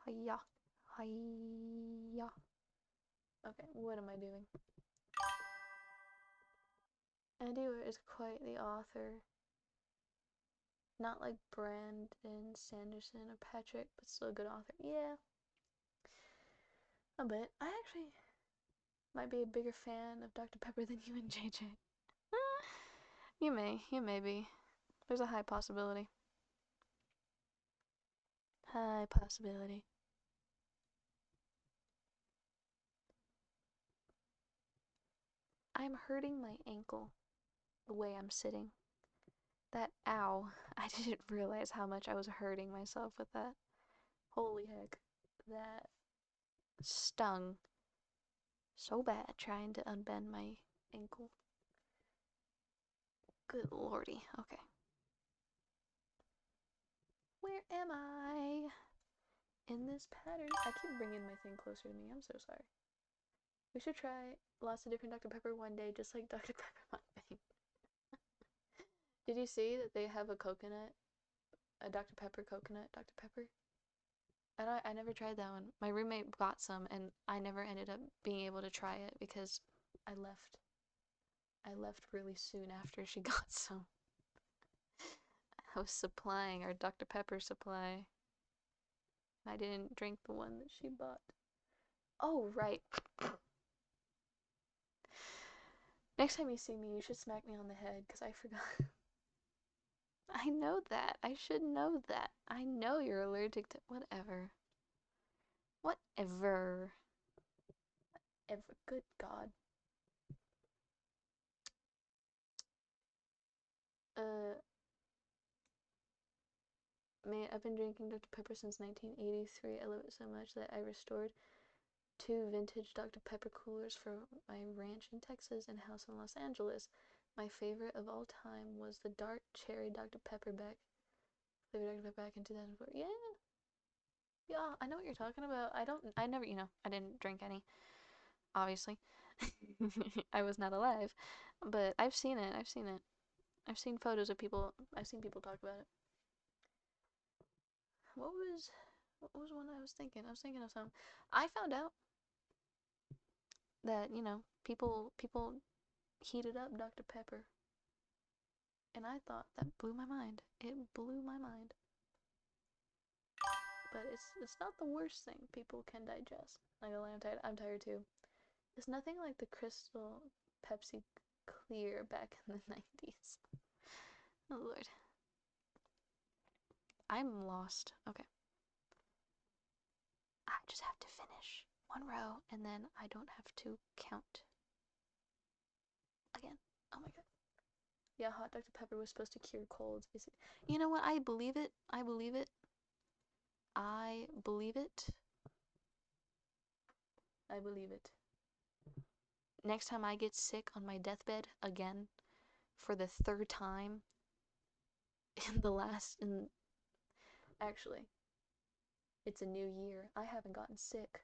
Speaker 1: Hiya. Hiya. Okay, what am I doing? Andy Weir is quite the author. Not like Brandon Sanderson or Patrick, but still a good author. Yeah. A bit. I actually might be a bigger fan of Dr. Pepper than you and JJ. You may be. There's a high possibility. High possibility. I'm hurting my ankle the way I'm sitting. That ow. I didn't realize how much I was hurting myself with that. Holy heck. That stung so bad trying to unbend my ankle. Good lordy. Okay. Where am I? In this pattern. I keep bringing my thing closer to me. I'm so sorry. We should try lots of different Dr. Pepper one day, just like Dr. Pepper one thing. Did you see that they have a coconut? A Dr. Pepper coconut Dr. Pepper? I never tried that one. My roommate got some, and I never ended up being able to try it because I left. I left really soon after she got some. I was supplying our Dr. Pepper supply. I didn't drink the one that she bought. Oh, right. Next time you see me, you should smack me on the head because I forgot. I know that. I should know that. I know you're allergic to whatever. Whatever. Ever. Good God. Uh, man, I've been drinking Dr. Pepper since 1983. I love it so much that I restored 2 vintage Dr. Pepper coolers for my ranch in Texas and house in Los Angeles. My favorite of all time was the dark cherry Dr. Pepper back in 2004. Yeah, yeah, I know what you're talking about. I never, I didn't drink any, obviously. I was not alive, but I've seen it. I've seen it. I've seen photos of people. I've seen people talk about it. What was, what was one I was thinking? I was thinking of something. I found out that people heated up Dr. Pepper, and I thought that blew my mind. It blew my mind. But it's not the worst thing people can digest. Like, I'm tired too. It's nothing like the Crystal Pepsi Clear back in the 90s. Oh lord. I'm lost. Okay. I just have to finish one row and then I don't have to count again. Oh my god. Yeah, hot Dr. Pepper was supposed to cure colds. Is it? You know what? I believe it. I believe it. I believe it. I believe it. Next time I get sick on my deathbed again for the third time in actually, it's a new year. I haven't gotten sick.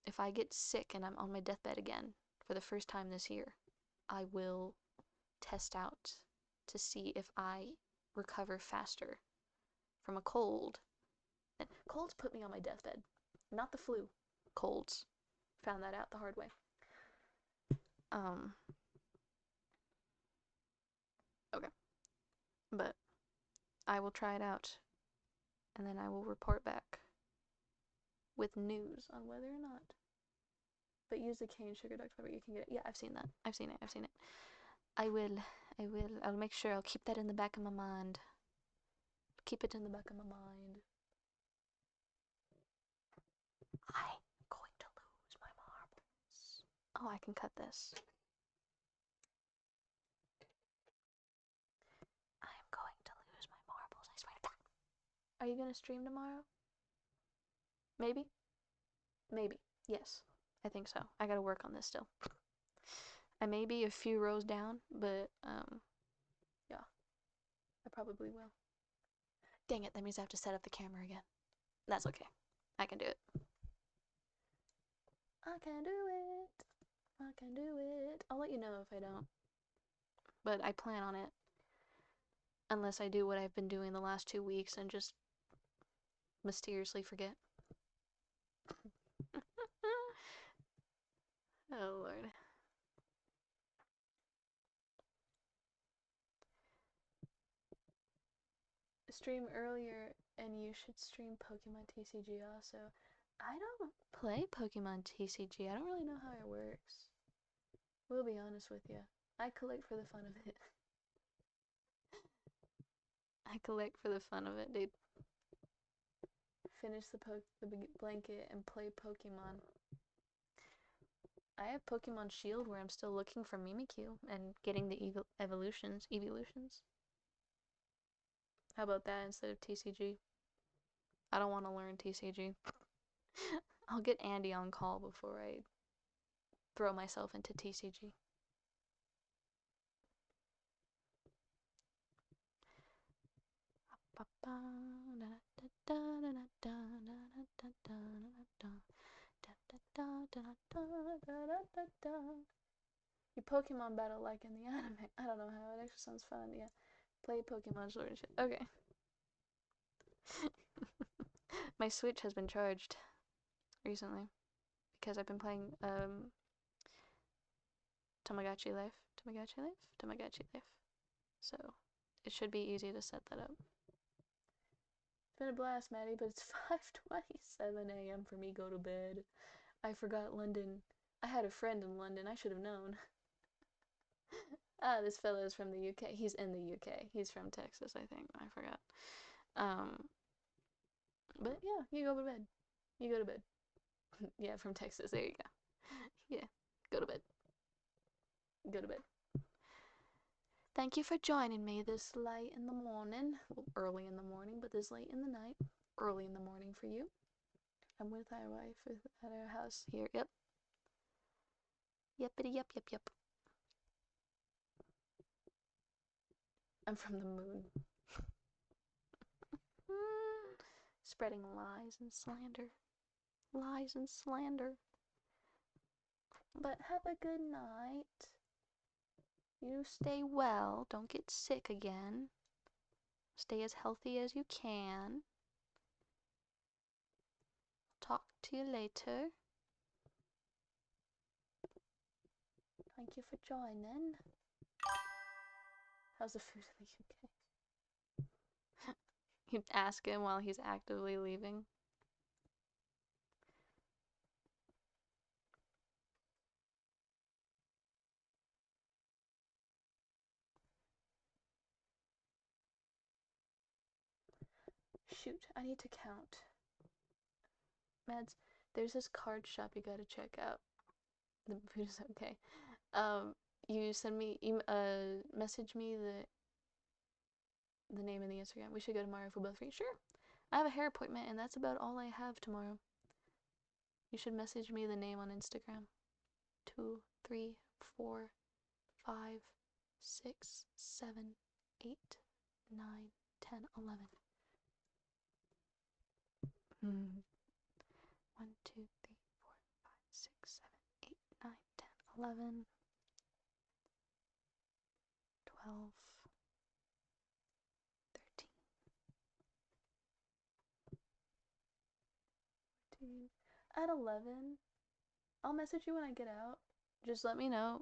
Speaker 1: If I get sick and I'm on my deathbed again for the first time this year, I will test out to see if I recover faster from a cold. And colds put me on my deathbed, not the flu. Colds. Found that out the hard way. Um, okay. But I will try it out and then I will report back with news on whether or not. But use the cane sugar Dr. Pepper, you can get it. Yeah, I've seen that. I've seen it. I will. I'll make sure I'll keep that in the back of my mind. Keep it in the back of my mind. I'm going to lose my marbles. Oh, I can cut this. I'm going to lose my marbles, I swear to God. Are you going to stream tomorrow? Maybe? Maybe. Yes. I think so. I gotta work on this still. I may be a few rows down, but, yeah. I probably will. Dang it, that means I have to set up the camera again. That's okay. I can do it. I can do it. I can do it. I'll let you know if I don't. But I plan on it. Unless I do what I've been doing the last 2 weeks and just mysteriously forget. Oh lord. Stream earlier and you should stream Pokemon TCG also. I don't play Pokemon TCG. I don't really know how it works. We'll be honest with you. I collect for the fun of it. I collect for the fun of it, dude. Finish the blanket and play Pokemon. I have Pokemon Shield where I'm still looking for Mimikyu and getting the evolutions. How about that instead of TCG? I don't want to learn TCG. I'll get Andy on call before I throw myself into TCG. You Pokemon battle like in the anime. I don't know how, it actually sounds fun. Yeah. Play Pokemon Sword and shit. Okay. My Switch has been charged recently because I've been playing Tamagotchi Life. So it should be easy to set that up. It's been a blast, Maddie, but it's 5:27 a.m. for me go to bed. I forgot London. I had a friend in London. I should have known. This fellow is from the UK. He's in the UK. He's from Texas, I think. I forgot. Um, but yeah, you go to bed. You go to bed. Yeah, from Texas. There you go. Yeah, go to bed. Go to bed. Thank you for joining me this late in the morning. Well, early in the morning, but this late in the night. Early in the morning for you. I'm with our wife at our house here. Yep. Yepity yep yep yep. I'm from the moon. Spreading lies and slander. Lies and slander. But have a good night. You stay well. Don't get sick again. Stay as healthy as you can. Talk to you later. Thank you for joining. How's the food in the UK? You'd ask him while he's actively leaving. Shoot, I need to count. Mads, there's this card shop you gotta check out. The food is okay. You send me, message me the name and the Instagram. We should go tomorrow if we're both free. Sure. I have a hair appointment, and that's about all I have tomorrow. You should message me the name on Instagram. 2, 3, 4, 5, 6, 7, 8, 9, 10, 11. 1, 2, 3, 4, 5, 6, 7, 8, 9, 10, 11, 12, 13, 14. At 11, I'll message you when I get out. Just let me know.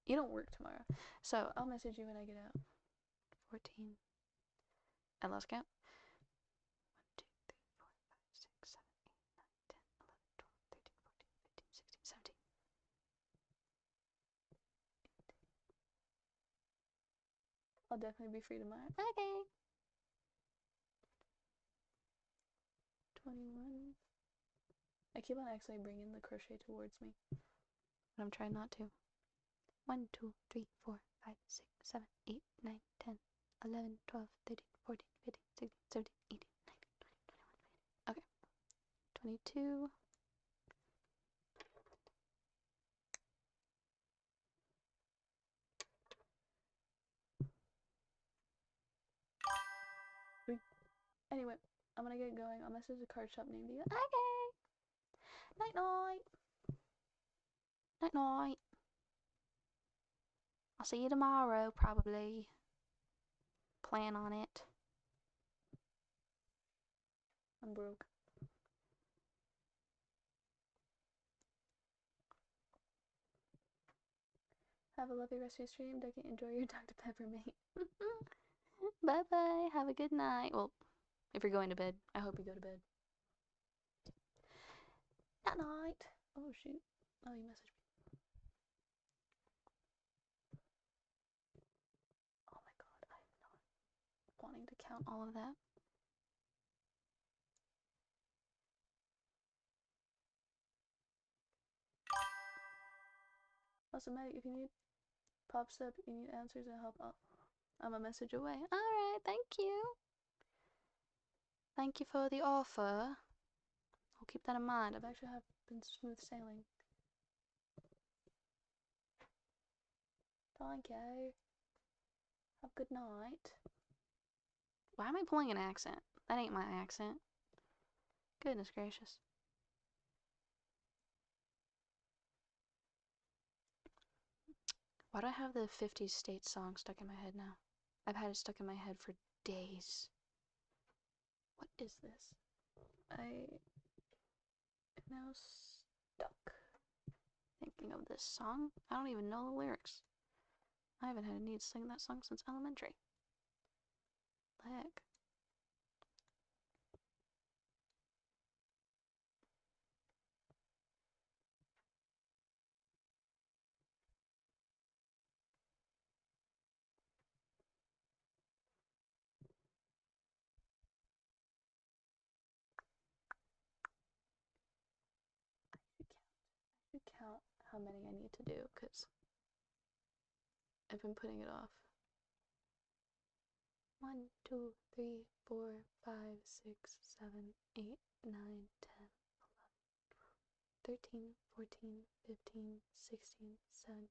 Speaker 1: You don't work tomorrow, so I'll message you when I get out. 14. I lost count. 1, 2, 3, 4, 5, 6, 7, 8, 9, 10, 11, 12, 13, 14, 15, 16, 17. I'll definitely be free tomorrow. Okay. 21. I keep on actually bringing the crochet towards me, but I'm trying not to. 1, 2, 3, 4, 5, 6, 7, 8, 9, 10, 11, 12, 13, 14, 15, 16, 17, 18, 19, 20, 21. Okay. 22. Anyway, I'm gonna get going. I'll message the card shop name to you. Okay. Night night. Night night. I'll see you tomorrow, probably. Plan on it. I'm broke. Have a lovely rest of your stream. Ducky, enjoy your Dr. Peppermint. Bye bye. Have a good night. Well, if you're going to bed, I hope you go to bed. Night night. Oh shoot. Oh, you messaged me. Oh my god, I'm not wanting to count all of that. Also, Matt, if you need pops up, you need answers and help, I'm a message away. Alright, thank you. Thank you for the offer. I'll keep that in mind. I've actually been smooth sailing. Thank you. Have a good night. Why am I pulling an accent? That ain't my accent. Goodness gracious. Why do I have the 50s state song stuck in my head now? I've had it stuck in my head for days. What is this? I am now stuck thinking of this song. I don't even know the lyrics. I haven't had a need to sing that song since elementary. The heck? count how many I need to do because I've been putting it off. 1, 2, 3, 4, 5, 6, 7, 8, 9, 10, 13, 14, 15, 16, 17,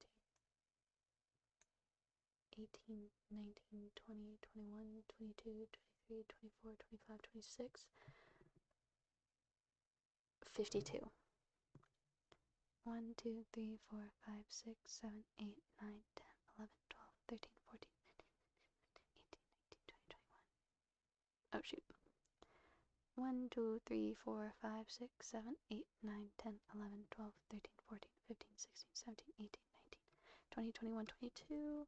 Speaker 1: 18, 19, 20, 21, 22, 23, 24, 25, 26, 52. 1, 2, 3, 4, 5, 6, 7, 8, 9, 10, 11, 12, 13, 14, 15, 18, 19, 20, 21. Oh shoot. 1, 2, 3, 4, 5, 6, 7, 8, 9, 10, 11, 12, 13, 14, 15, 16, 17, 18, 19, 20, 21, 22.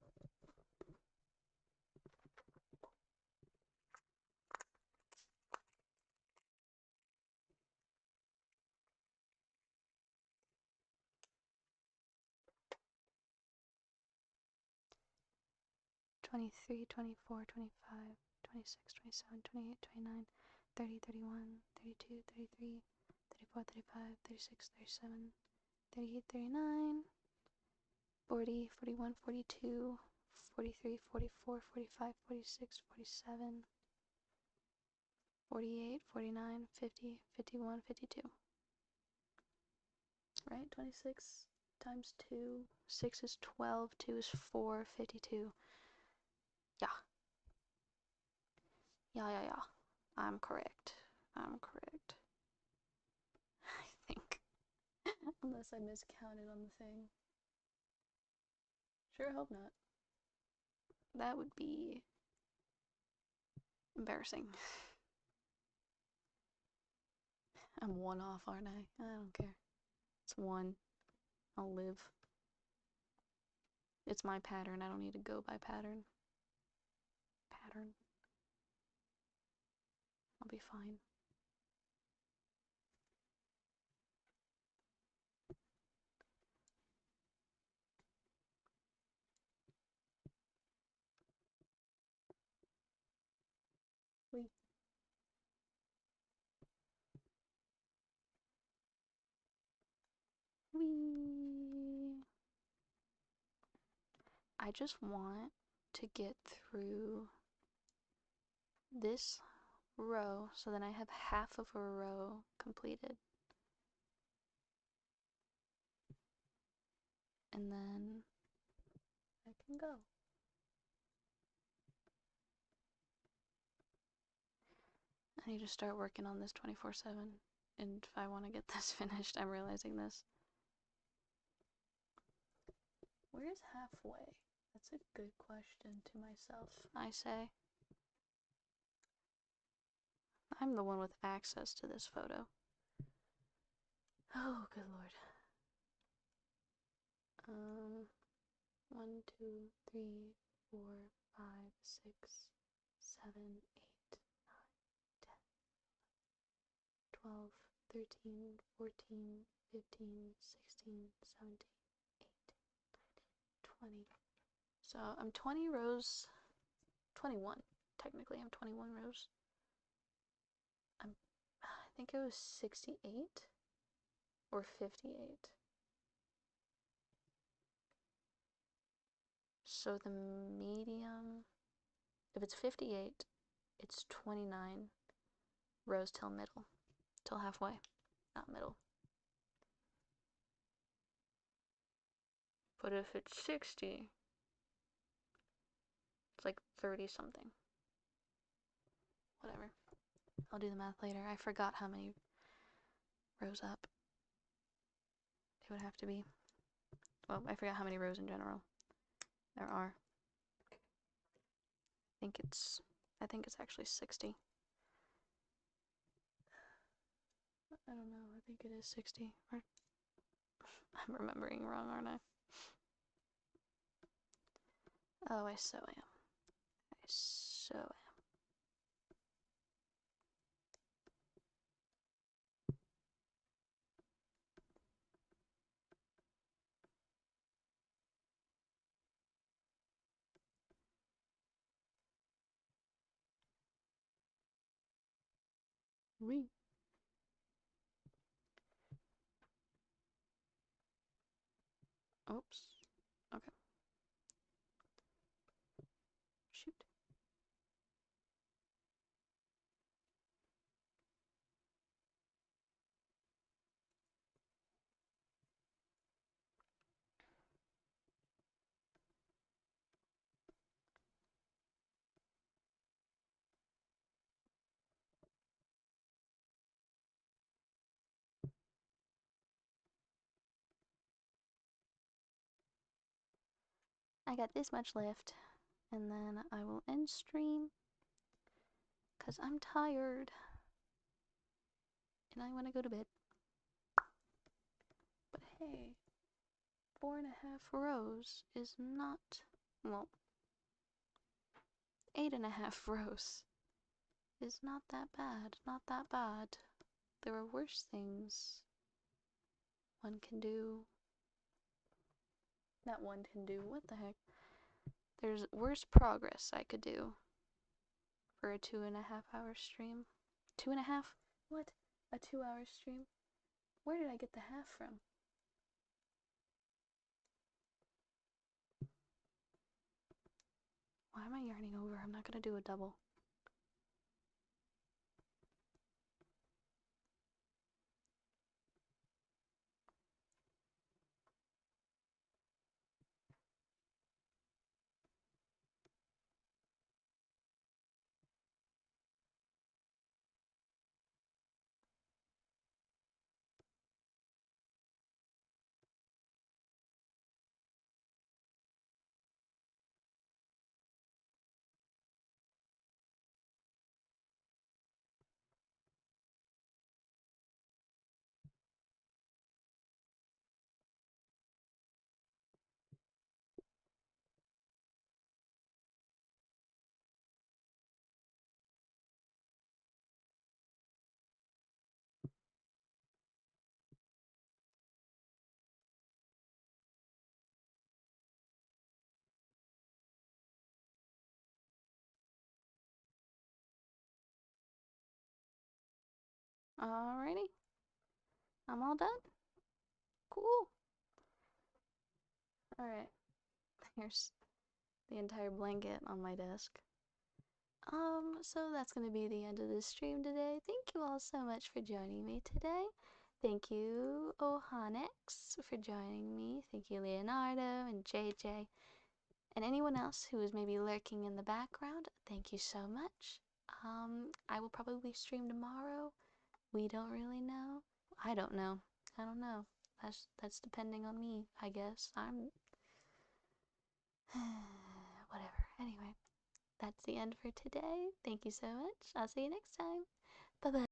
Speaker 1: 23, 24, 25, 26, 27, 28, 29, 30, 31, 32, 33, 34, 35, 36, 37, 38, 39, 40, 41, 42, 43, 44, 45, 46, 47, 48, 49, 50, 51, 52. Right? 26 times 2, 6 is 12, 2 is 4, 52. Yeah. Yeah. I'm correct. I think. Unless I miscounted on the thing. Sure hope not. That would be embarrassing. I'm 1 off, aren't I? I don't care. It's 1. I'll live. It's my pattern. I don't need to go by pattern. I'll be fine. Wee. I just want to get through this row so then I have half of a row completed. And then I can go. I need to start working on this 24/7. And if I want to get this finished, I'm realizing this. Where's halfway? That's a good question to myself, I say. I'm the one with access to this photo. Oh, good lord. 1, 2, 3, 4, 5, 6, 7, 8, 9, 10, 12, 13, 14, 15, 16, 17, 18, 20. So I'm 20 rows, 21. Technically, I'm 21 rows. I think it was 68 or 58. So the medium, if it's 58, it's 29 rows till middle, till halfway, not middle. But if it's 60, it's like 30 something. Whatever. I'll do the math later. I forgot how many rows up it would have to be. Well, I forgot how many rows in general there are. I think it's actually 60. I don't know. I think it is 60. Or I'm remembering wrong, aren't I? Oh, I so am. Wee. Oops. Okay. Shoot. I got this much left, and then I will end stream because I'm tired and I want to go to bed. But hey, 4.5 rows is not, well, 8.5 rows is not that bad. Not that bad. There are worse things one can do. Not one can do, what the heck? There's worse progress I could do for a 2.5 hour stream. 2.5? What? A 2 hour stream? Where did I get the half from? Why am I yarning over? I'm not gonna do a double. Alrighty. I'm all done. Cool. Alright. Here's the entire blanket on my desk. So that's gonna be the end of this stream today. Thank you all so much for joining me today. Thank you, Ohanix, for joining me. Thank you, Leonardo and JJ, and anyone else who is maybe lurking in the background. Thank you so much. I will probably stream tomorrow. We don't really know. I don't know. I don't know. That's depending on me, I guess. I'm whatever. Anyway, that's the end for today. Thank you so much. I'll see you next time. Bye bye.